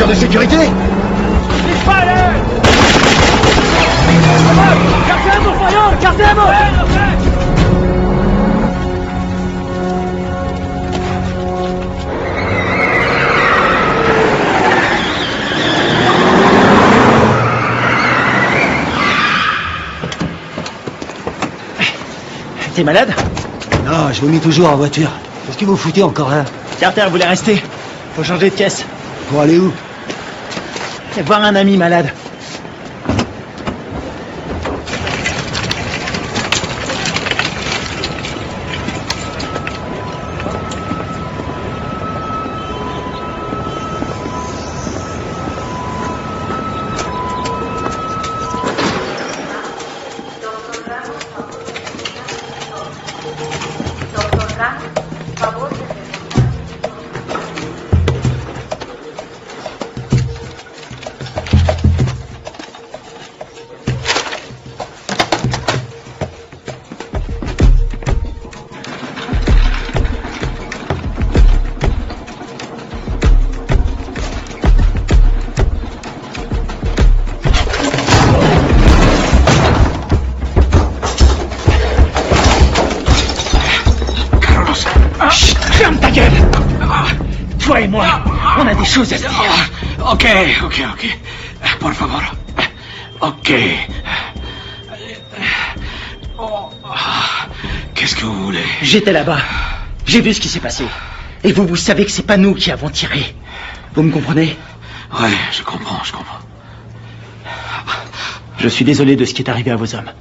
Speaker 5: De sécurité.
Speaker 6: ¡Carguemos, señor! ¡Carguemos!
Speaker 7: T'es malade?
Speaker 6: Non, je vomis toujours en voiture. Qu'est-ce que vous foutez encore là?
Speaker 7: Carter voulait rester. Faut changer de caisse.
Speaker 6: Pour aller où?
Speaker 7: Voir un ami malade. Toi et moi, on a des choses à se dire.
Speaker 17: Ok. Por favor. Ok. Qu'est-ce que vous voulez?
Speaker 7: J'étais là-bas. J'ai vu ce qui s'est passé. Et vous savez que c'est pas nous qui avons tiré. Vous me comprenez?
Speaker 17: Ouais, je comprends.
Speaker 7: Je suis désolé de ce qui est arrivé à vos hommes.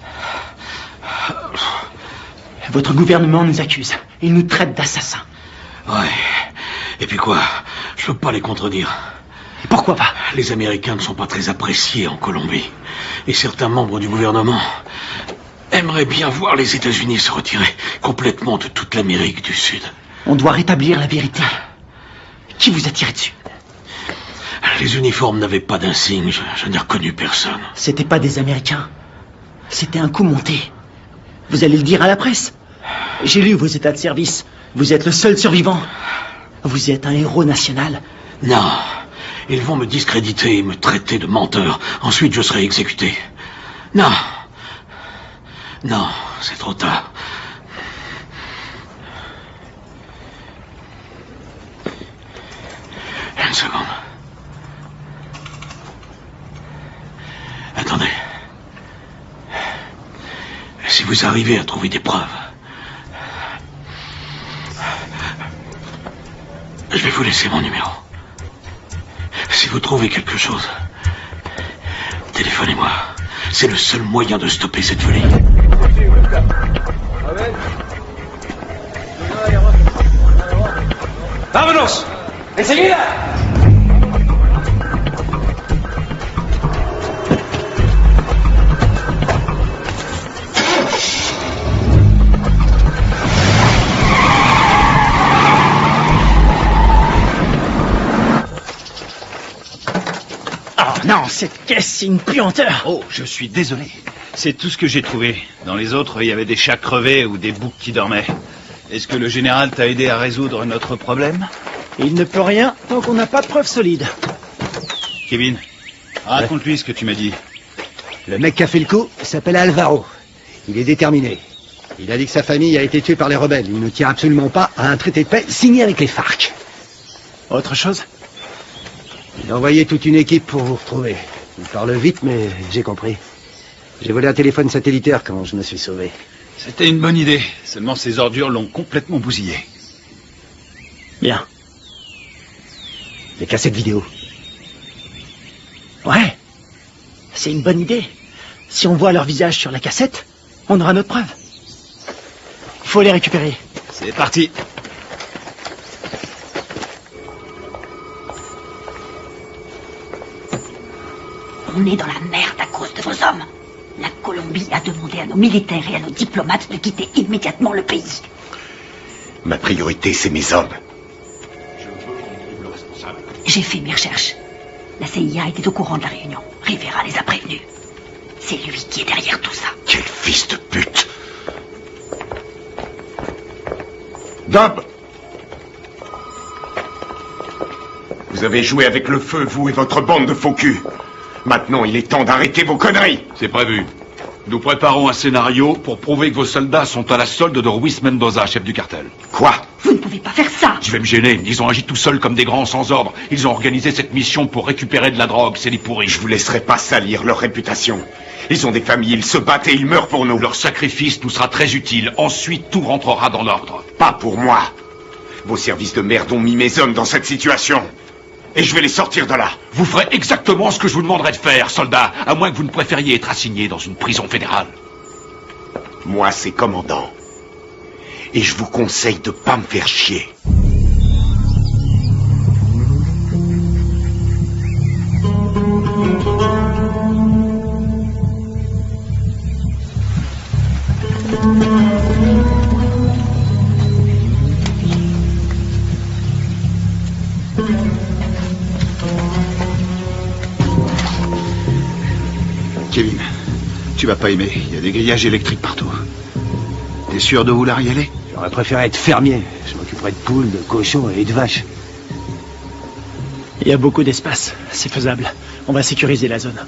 Speaker 7: Votre gouvernement nous accuse. Il nous traite d'assassins.
Speaker 17: Ouais. Et puis quoi? Je peux pas les contredire.
Speaker 7: Pourquoi pas?
Speaker 17: Les Américains ne sont pas très appréciés en Colombie. Et certains membres du gouvernement aimerait bien voir les États-Unis se retirer complètement de toute l'Amérique du Sud.
Speaker 15: On doit rétablir la vérité. Qui vous a tiré dessus?
Speaker 17: Les uniformes n'avaient pas d'insigne, je n'ai reconnu personne.
Speaker 15: C'était pas des Américains. C'était un coup monté. Vous allez le dire à la presse. J'ai lu vos états de service. Vous êtes le seul survivant. Vous êtes un héros national.
Speaker 17: Non. Ils vont me discréditer et me traiter de menteur. Ensuite, je serai exécuté. Non. Non, c'est trop tard. Une seconde. Attendez. Si vous arrivez à trouver des preuves, je vais vous laisser mon numéro. Si vous trouvez quelque chose, téléphonez-moi. C'est le seul moyen de stopper cette folie.
Speaker 6: ¡Vámonos! ¡Enseguida!
Speaker 15: Oh non, cette caisse, c'est une puanteur.
Speaker 2: Oh, je suis désolé. C'est tout ce que j'ai trouvé. Dans les autres, il y avait des chats crevés ou des boucs qui dormaient. Est-ce que le général t'a aidé à résoudre notre problème?
Speaker 15: Il ne peut rien tant qu'on n'a pas de preuves solides.
Speaker 2: Kevin, raconte-lui ce que tu m'as dit.
Speaker 21: Le mec qui a fait le coup s'appelle Alvaro. Il est déterminé. Il a dit que sa famille a été tuée par les rebelles. Il ne tient absolument pas à un traité de paix signé avec les FARC.
Speaker 15: Autre chose?
Speaker 21: Il a envoyé toute une équipe pour vous retrouver. Il parle vite, mais j'ai compris. J'ai volé un téléphone satellitaire quand je me suis sauvé.
Speaker 2: C'était une bonne idée. Seulement ces ordures l'ont complètement bousillé.
Speaker 15: Bien.
Speaker 21: Les cassettes vidéo.
Speaker 15: Ouais. C'est une bonne idée. Si on voit leur visage sur la cassette, on aura notre preuve. Il faut les récupérer.
Speaker 2: C'est parti.
Speaker 10: On est dans la merde à cause de vos hommes. La Colombie a demandé à nos militaires et à nos diplomates de quitter immédiatement le pays.
Speaker 12: Ma priorité, c'est mes hommes.
Speaker 10: J'ai fait mes recherches. La CIA était au courant de la réunion. Rivera les a prévenus. C'est lui qui est derrière tout ça.
Speaker 12: Quel fils de pute! Dub! Vous avez joué avec le feu, vous et votre bande de faux culs. Maintenant, il est temps d'arrêter vos conneries.
Speaker 1: C'est prévu. Nous préparons un scénario pour prouver que vos soldats sont à la solde de Ruiz Mendoza, chef du cartel.
Speaker 12: Quoi?
Speaker 10: Vous ne pouvez pas faire ça.
Speaker 1: Je vais me gêner. Ils ont agi tout seuls comme des grands sans ordre. Ils ont organisé cette mission pour récupérer de la drogue. C'est des pourris.
Speaker 12: Je vous laisserai pas salir leur réputation. Ils ont des familles, ils se battent et ils meurent pour nous.
Speaker 1: Leur sacrifice nous sera très utile. Ensuite, tout rentrera dans l'ordre.
Speaker 12: Pas pour moi. Vos services de merde ont mis mes hommes dans cette situation. Et je vais les sortir de là.
Speaker 1: Vous ferez exactement ce que je vous demanderai de faire, soldat, à moins que vous ne préfériez être assigné dans une prison fédérale.
Speaker 12: Moi, c'est commandant. Et je vous conseille de pas me faire chier.
Speaker 2: Kevin, tu vas pas aimer. Il y a des grillages électriques partout. T'es sûr de vouloir y aller?
Speaker 21: J'aurais préféré être fermier. Je m'occuperais de poules, de cochons et de vaches.
Speaker 15: Il y a beaucoup d'espace. C'est faisable. On va sécuriser la zone.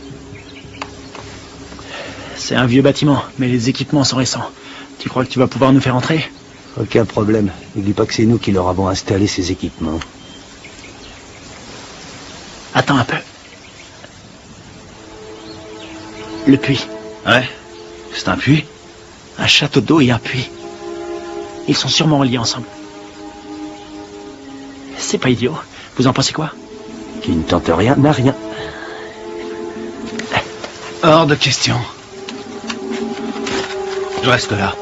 Speaker 15: C'est un vieux bâtiment, mais les équipements sont récents. Tu crois que tu vas pouvoir nous faire entrer?
Speaker 21: Aucun problème. N'oublie pas que c'est nous qui leur avons installé ces équipements.
Speaker 15: Attends un peu. Le puits.
Speaker 2: Ouais? C'est un puits?
Speaker 15: Un château d'eau et un puits. Ils sont sûrement liés ensemble. C'est pas idiot. Vous en pensez quoi?
Speaker 21: Qui ne tente rien n'a rien.
Speaker 2: Hors de question. Je reste là.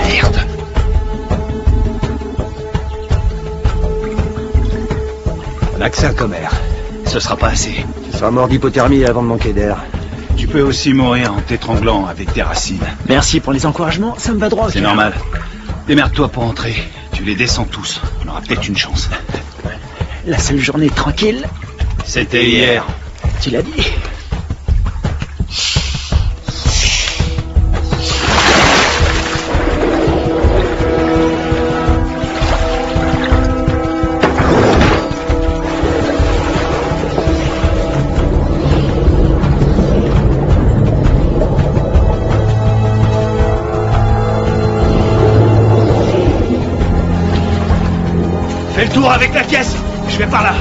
Speaker 2: Merde.
Speaker 21: On a que ça comme air.
Speaker 2: Ce sera pas assez.
Speaker 21: Tu seras mort d'hypothermie avant de manquer d'air.
Speaker 2: Tu peux aussi mourir en t'étranglant avec des racines.
Speaker 7: Merci pour les encouragements, ça me va droit au
Speaker 2: C'est
Speaker 7: cœur.
Speaker 2: normal. Démerde-toi pour entrer. Tu les descends tous. On aura peut-être une chance.
Speaker 7: La seule journée tranquille,
Speaker 2: C'était hier.
Speaker 7: tu l'as dit.
Speaker 5: Fais le tour avec la caisse. Je vais par là.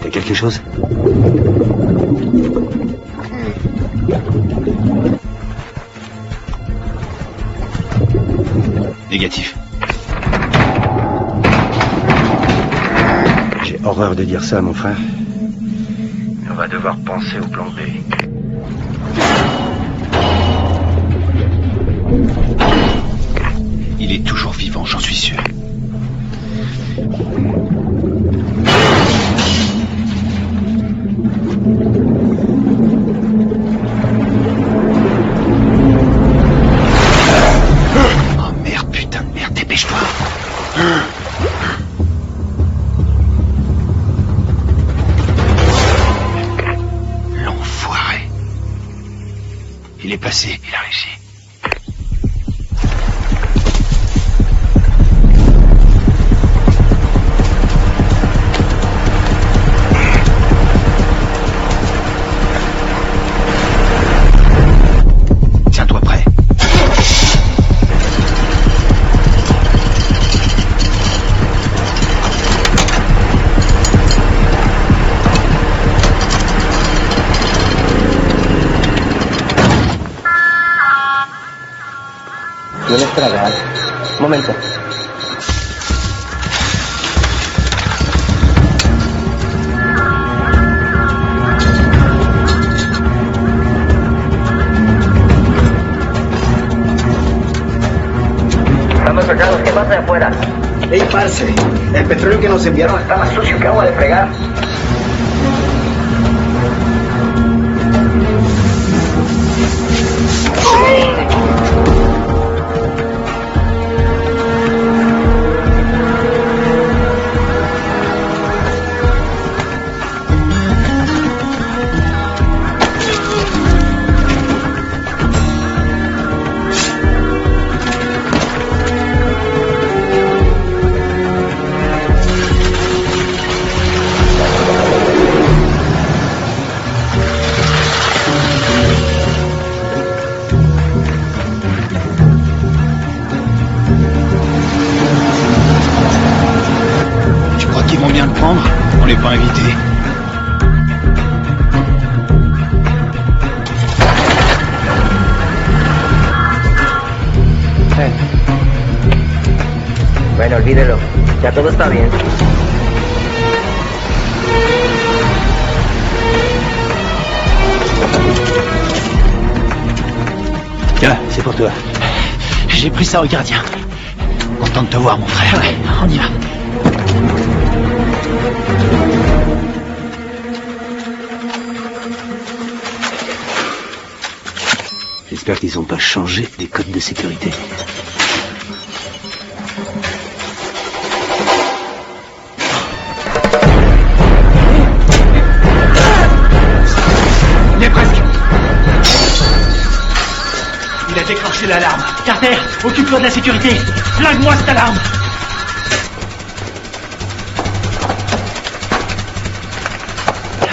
Speaker 21: T'as quelque chose?
Speaker 2: Négatif.
Speaker 21: J'ai horreur de dire ça, mon frère.
Speaker 14: On va devoir penser au plan B.
Speaker 2: Il est toujours vivant, j'en suis sûr. Oh merde, putain de merde, dépêche-toi. L'enfoiré. Il est passé, il a réussi. Tiens-toi prêt.
Speaker 21: ¿Tienes que grabar? Un momento.
Speaker 9: Estamos sacados, ¿qué pasa de afuera?
Speaker 5: Ey, parce, el petróleo que nos enviaron
Speaker 9: Está más sucio que agua de fregar.
Speaker 2: Tu crois qu'ils vont bien le prendre? On n'est pas invités.
Speaker 9: Bueno, olvídelo. Ya todo está bien.
Speaker 21: Tiens, c'est pour toi.
Speaker 7: J'ai pris ça au gardien.
Speaker 2: Content de te voir, mon frère.
Speaker 7: Ouais, on y va.
Speaker 21: J'espère qu'ils n'ont pas changé des codes de sécurité.
Speaker 5: déclencher l'alarme.
Speaker 7: Carter, occupe-toi de la sécurité. Flingue-moi cette alarme.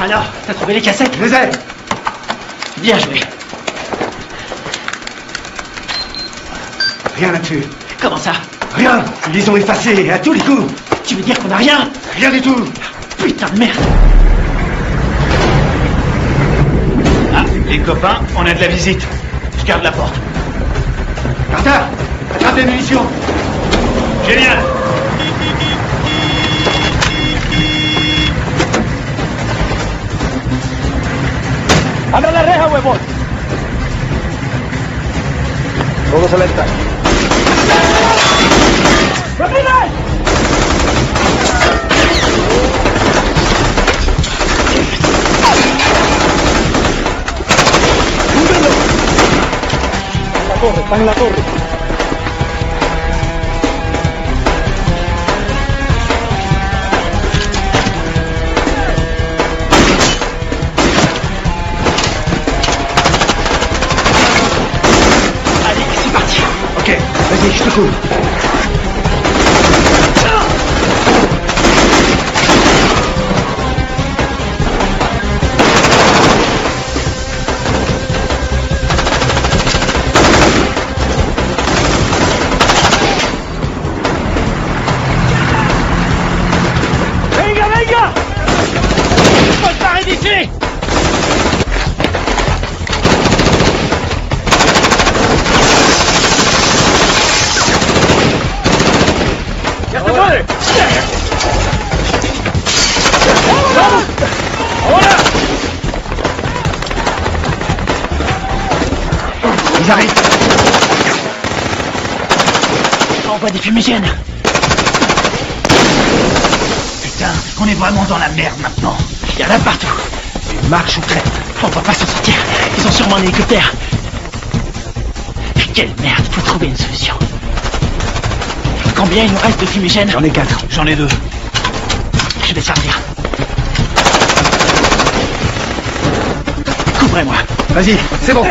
Speaker 7: Alors, t'as trouvé les cassettes?
Speaker 5: Je les ai.
Speaker 7: Bien joué.
Speaker 5: Rien là-dessus.
Speaker 7: Comment ça?
Speaker 5: Rien. Ils les ont effacés à tous les coups.
Speaker 7: Tu veux dire qu'on n'a rien?
Speaker 5: Rien du tout.
Speaker 7: Putain de merde.
Speaker 2: Ah, les copains, on a de la visite. Je garde la porte.
Speaker 5: Carter, attrape les munitions.
Speaker 2: Génial.
Speaker 6: ¡Abra la reja, huevón! Todos a la entrada. ¡Rápido! Están en la torre.
Speaker 7: Allez, c'est parti.
Speaker 5: Ok, vas-y, je te couvre.
Speaker 6: ¡Venga, venga!
Speaker 7: Faut se barrer d'ici.
Speaker 6: ¡Ya se puede!
Speaker 5: ¡Ahora! Ils arrivent.
Speaker 7: Envoie des fumigènes.
Speaker 5: Putain, on est vraiment dans la merde maintenant.
Speaker 7: Il y en a partout.
Speaker 5: Marche ou crève.
Speaker 7: On va pas s'en sortir. Ils ont sûrement un hélicoptère. Quelle merde, faut trouver une solution. Combien il nous reste de fumigènes?
Speaker 5: J'en ai 4.
Speaker 2: J'en ai 2.
Speaker 7: Je vais sortir. Couvrez-moi.
Speaker 5: Vas-y, c'est bon.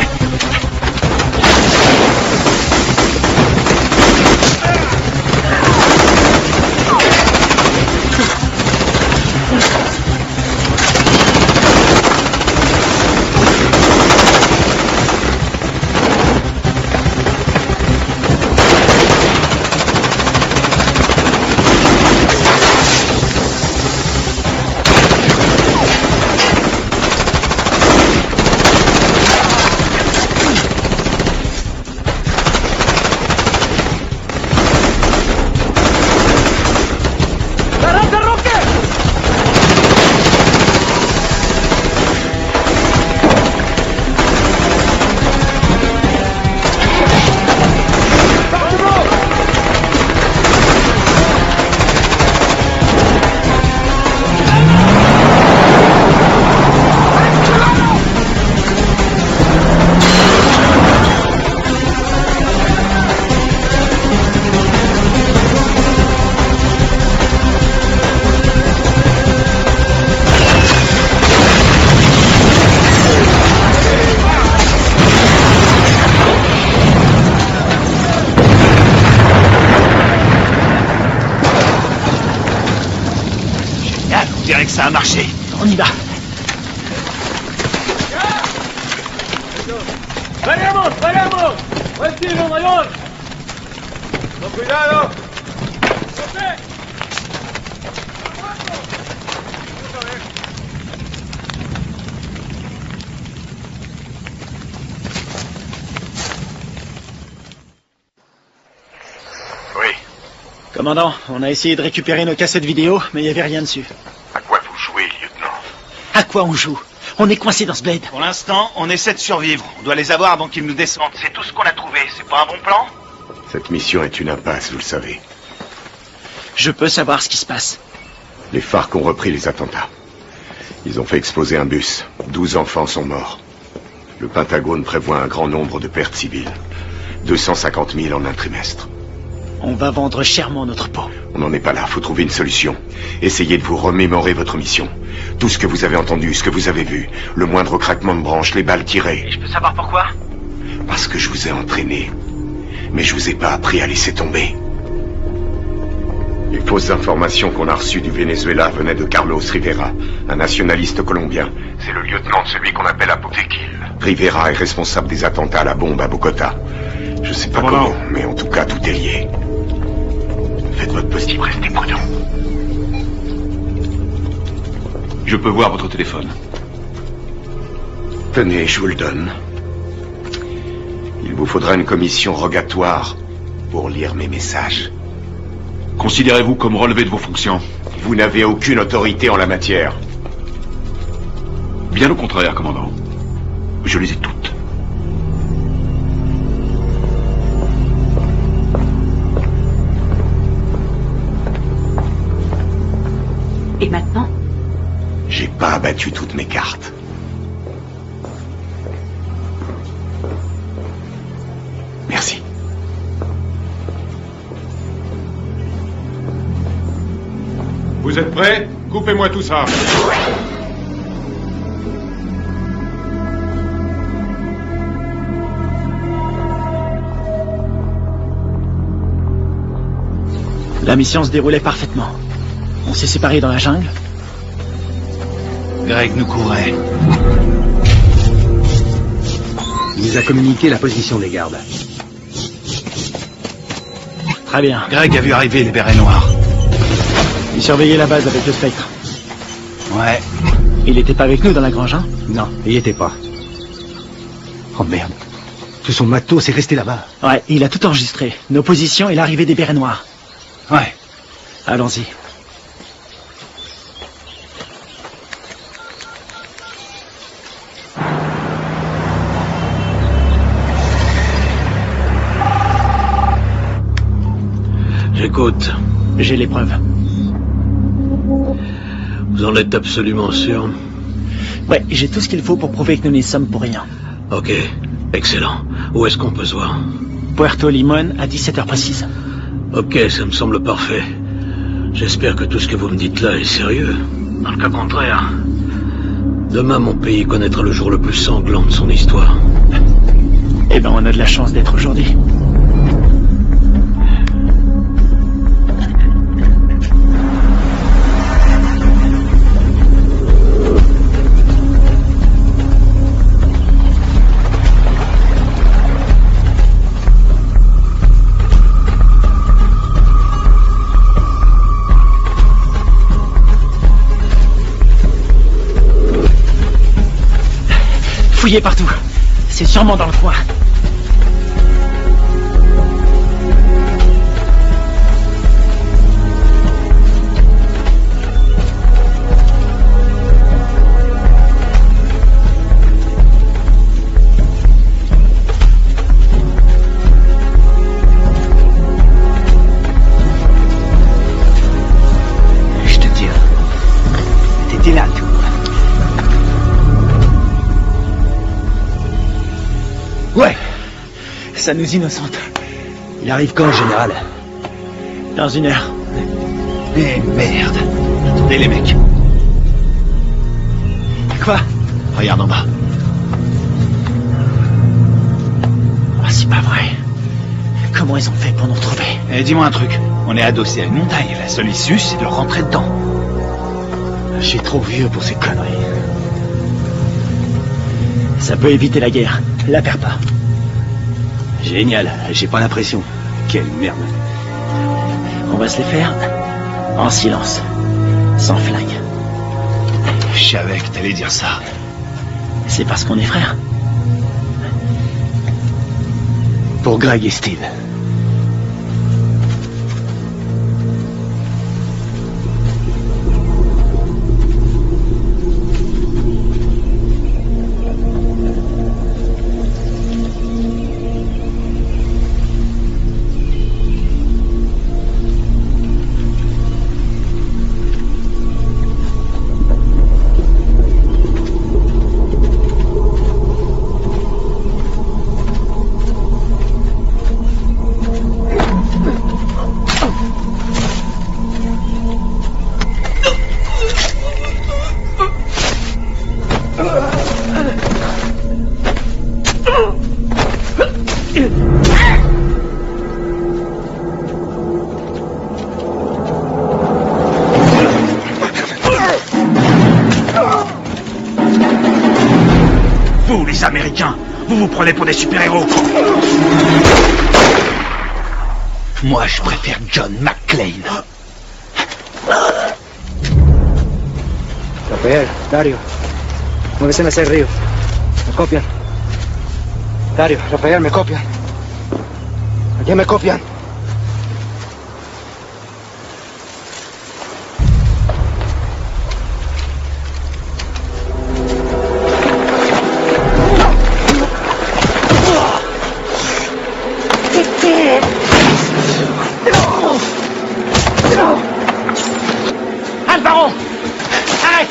Speaker 2: On dirait que ça a marché.
Speaker 7: On y va.
Speaker 6: ¡Paremos, paremos! ¡Buen tiro, mayor! ¡Con cuidado!
Speaker 3: Oui.
Speaker 7: Commandant, on a essayé de récupérer nos cassettes vidéo, mais il n'y avait rien dessus.
Speaker 3: À quoi vous jouez, lieutenant?
Speaker 7: À quoi on joue? On est coincé dans ce bled.
Speaker 2: Pour l'instant, on essaie de survivre. On doit les avoir avant qu'ils nous descendent.
Speaker 3: C'est tout ce qu'on a trouvé. C'est pas un bon plan?
Speaker 12: Cette mission est une impasse, vous le savez.
Speaker 7: Je peux savoir ce qui se passe.
Speaker 12: Les FARC ont repris les attentats. Ils ont fait exploser un bus. 12 enfants sont morts. Le Pentagone prévoit un grand nombre de pertes civiles. 250 000 en un trimestre.
Speaker 7: On va vendre chèrement notre peau.
Speaker 12: On n'en est pas là, faut trouver une solution. Essayez de vous remémorer votre mission. Tout ce que vous avez entendu, ce que vous avez vu. Le moindre craquement de branche, les balles tirées.
Speaker 20: Je peux savoir pourquoi?
Speaker 12: Parce que je vous ai entraîné. Mais je vous ai pas appris à laisser tomber. Les fausses informations qu'on a reçues du Venezuela venaient de Carlos Rivera, un nationaliste colombien.
Speaker 3: C'est le lieutenant de celui qu'on appelle Apotequil.
Speaker 12: Rivera est responsable des attentats à la bombe à Bogota. Je sais pas comment, mais en tout cas, tout est lié. Faites votre possible, restez prudent.
Speaker 1: Je peux voir votre téléphone.
Speaker 12: Tenez, je vous le donne. Il vous faudra une commission rogatoire pour lire mes messages.
Speaker 1: Considérez-vous comme relevé de vos fonctions?
Speaker 12: Vous n'avez aucune autorité en la matière.
Speaker 1: Bien au contraire, commandant. Je les ai toutes.
Speaker 10: Et maintenant?
Speaker 12: J'ai pas abattu toutes mes cartes. Merci.
Speaker 13: Vous êtes prêts? Coupez-moi tout ça.
Speaker 7: La mission se déroulait parfaitement. On s'est séparés dans la jungle.
Speaker 2: Greg nous courait.
Speaker 21: Il nous a communiqué la position des gardes.
Speaker 7: Très bien.
Speaker 2: Greg a vu arriver les bérets noirs.
Speaker 7: Il surveillait la base avec le spectre.
Speaker 2: Ouais.
Speaker 7: Il était pas avec nous dans la grange, hein?
Speaker 21: Non, il y était pas. Oh merde. Tout son matos est resté là-bas.
Speaker 7: Ouais, il a tout enregistré. Nos positions et l'arrivée des bérets noirs.
Speaker 2: Ouais.
Speaker 7: Allons-y.
Speaker 17: J'écoute.
Speaker 7: J'ai les preuves.
Speaker 17: Vous en êtes absolument sûr?
Speaker 7: Ouais, j'ai tout ce qu'il faut pour prouver que nous n'y sommes pour rien.
Speaker 17: Ok, excellent. Où est-ce qu'on peut se voir?
Speaker 7: Puerto Limón à 17h précise.
Speaker 17: Ok, ça me semble parfait. J'espère que tout ce que vous me dites là est sérieux. Dans le cas contraire, demain mon pays connaîtra le jour le plus sanglant de son histoire.
Speaker 7: Eh ben, on a de la chance d'être aujourd'hui. Fouillez partout. C'est sûrement dans le coin.
Speaker 21: Je te tire. T'étais là, tout. Ouais.
Speaker 7: Ça nous innocente.
Speaker 21: Il arrive quand, le général?
Speaker 7: Dans 1 heure.
Speaker 2: Eh merde. Attendez les mecs.
Speaker 7: Quoi?
Speaker 2: Regarde en bas.
Speaker 7: Ah, c'est pas vrai. Comment ils ont fait pour nous retrouver?
Speaker 2: Eh, dis-moi un truc. On est adossé à une montagne. La seule issue, c'est de rentrer dedans.
Speaker 21: Je suis trop vieux pour ces conneries.
Speaker 7: Ça peut éviter la guerre. La perds pas.
Speaker 21: Génial, j'ai pas l'impression. Quelle merde.
Speaker 7: On va se les faire en silence. Sans flingue.
Speaker 2: Je savais que t'allais dire ça.
Speaker 7: C'est parce qu'on est frères.
Speaker 21: Pour Greg et Steve.
Speaker 5: les Américains. Vous vous prenez pour des super-héros. Moi, je préfère John McClane.
Speaker 4: Rafael, Dario, muévese hacia el río. Me copian. Dario, Rafael, me copian. Allí me copian.
Speaker 5: Alvaro! Arrête!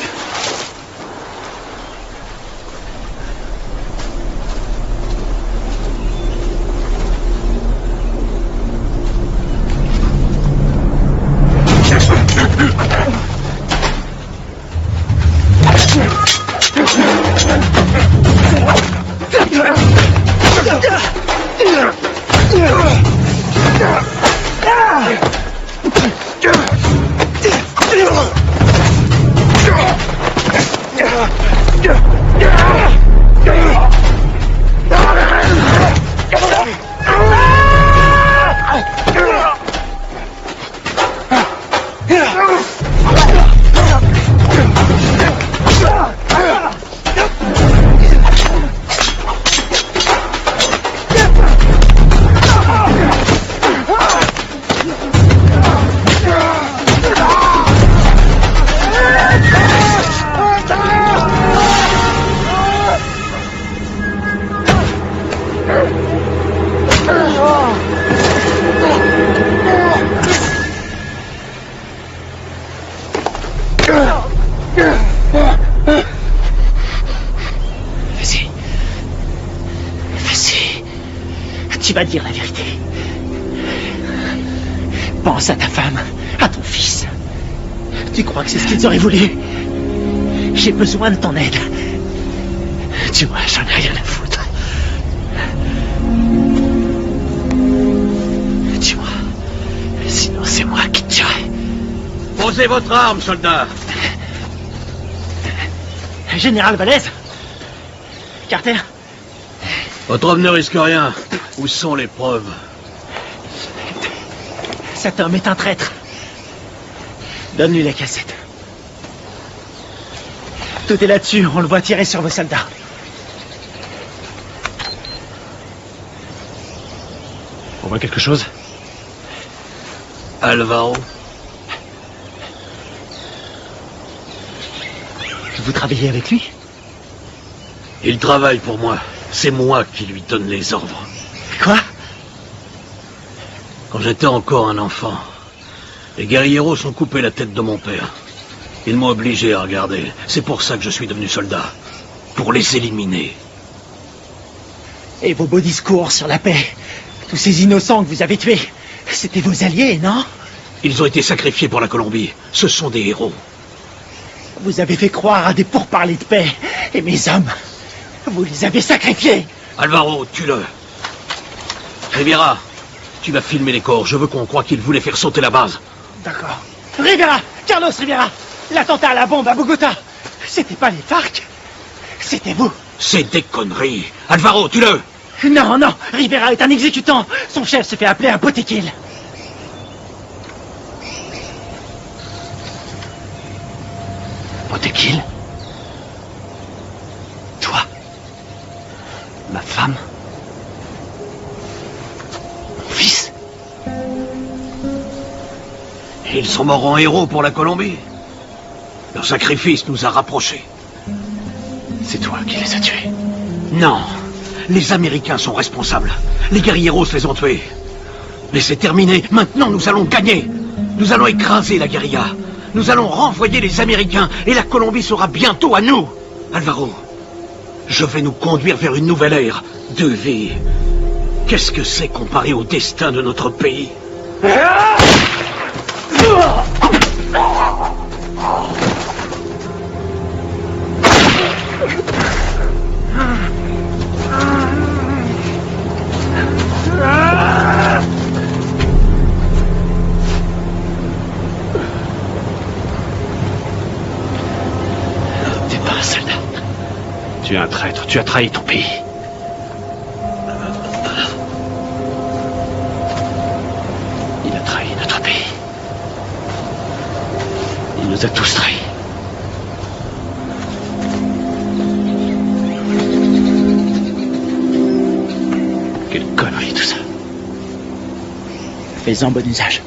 Speaker 5: Tu vas dire la vérité. Pense à ta femme, à ton fils. Tu crois que c'est ce qu'ils auraient voulu? J'ai besoin de ton aide. Tu vois, j'en ai rien à foutre. Tu vois, sinon c'est moi qui te tuerai.
Speaker 17: Posez votre arme, soldat.
Speaker 5: Général Valez? Carter?
Speaker 17: Votre homme ne risque rien. Où sont les preuves?
Speaker 5: Cet homme est un traître. Donne-lui la cassette. Tout est là-dessus, on le voit tirer sur vos soldats. On voit quelque chose?
Speaker 17: Alvaro?
Speaker 5: Vous travaillez avec lui?
Speaker 17: Il travaille pour moi. C'est moi qui lui donne les ordres.
Speaker 5: Quoi?
Speaker 17: Quand j'étais encore un enfant, les guerrieros ont coupé la tête de mon père. Ils m'ont obligé à regarder. C'est pour ça que je suis devenu soldat. Pour les éliminer.
Speaker 5: Et vos beaux discours sur la paix, tous ces innocents que vous avez tués, c'était vos alliés, non?
Speaker 17: Ils ont été sacrifiés pour la Colombie. Ce sont des héros.
Speaker 5: Vous avez fait croire à des pourparlers de paix. Et mes hommes, vous les avez sacrifiés.
Speaker 17: Alvaro, tue-le. Rivera, tu vas filmer les corps. Je veux qu'on croie qu'ils voulaient faire sauter la base.
Speaker 5: D'accord. Rivera! Carlos Rivera! L'attentat à la bombe à Bogota! C'était pas les FARC? C'était vous!
Speaker 17: C'est des conneries! Alvaro, tue-le!
Speaker 5: Non, non! Rivera est un exécutant! Son chef se fait appeler un Botequil! Botequil? Toi? Ma femme? Mon fils?
Speaker 17: Ils sont morts en héros pour la Colombie. Leur sacrifice nous a rapprochés.
Speaker 5: C'est toi qui les as tués?
Speaker 17: Non. Les Américains sont responsables. Les guerrieros les ont tués. Mais c'est terminé. Maintenant, nous allons gagner. Nous allons écraser la guérilla. Nous allons renvoyer les Américains et la Colombie sera bientôt à nous. Alvaro, je vais nous conduire vers une nouvelle ère de vie. Qu'est-ce que c'est comparé au destin de notre pays?
Speaker 5: T'es pas un soldat.
Speaker 17: Tu es un traître, tu as trahi ton pays. Il a trahi notre pays. Il nous a tous trahis. Quelle connerie tout ça.
Speaker 5: Fais-en bon usage.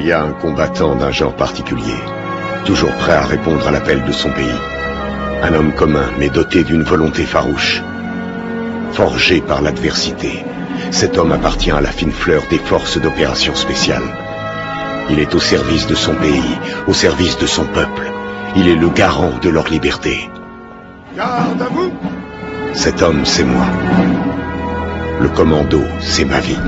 Speaker 12: Il y a un combattant d'un genre particulier, toujours prêt à répondre à l'appel de son pays. Un homme commun, mais doté d'une volonté farouche. Forgé par l'adversité, cet homme appartient à la fine fleur des forces d'opération spéciales. Il est au service de son pays, au service de son peuple. Il est le garant de leur liberté.
Speaker 13: Garde à vous!
Speaker 12: Cet homme, c'est moi. Le commando, c'est ma vie.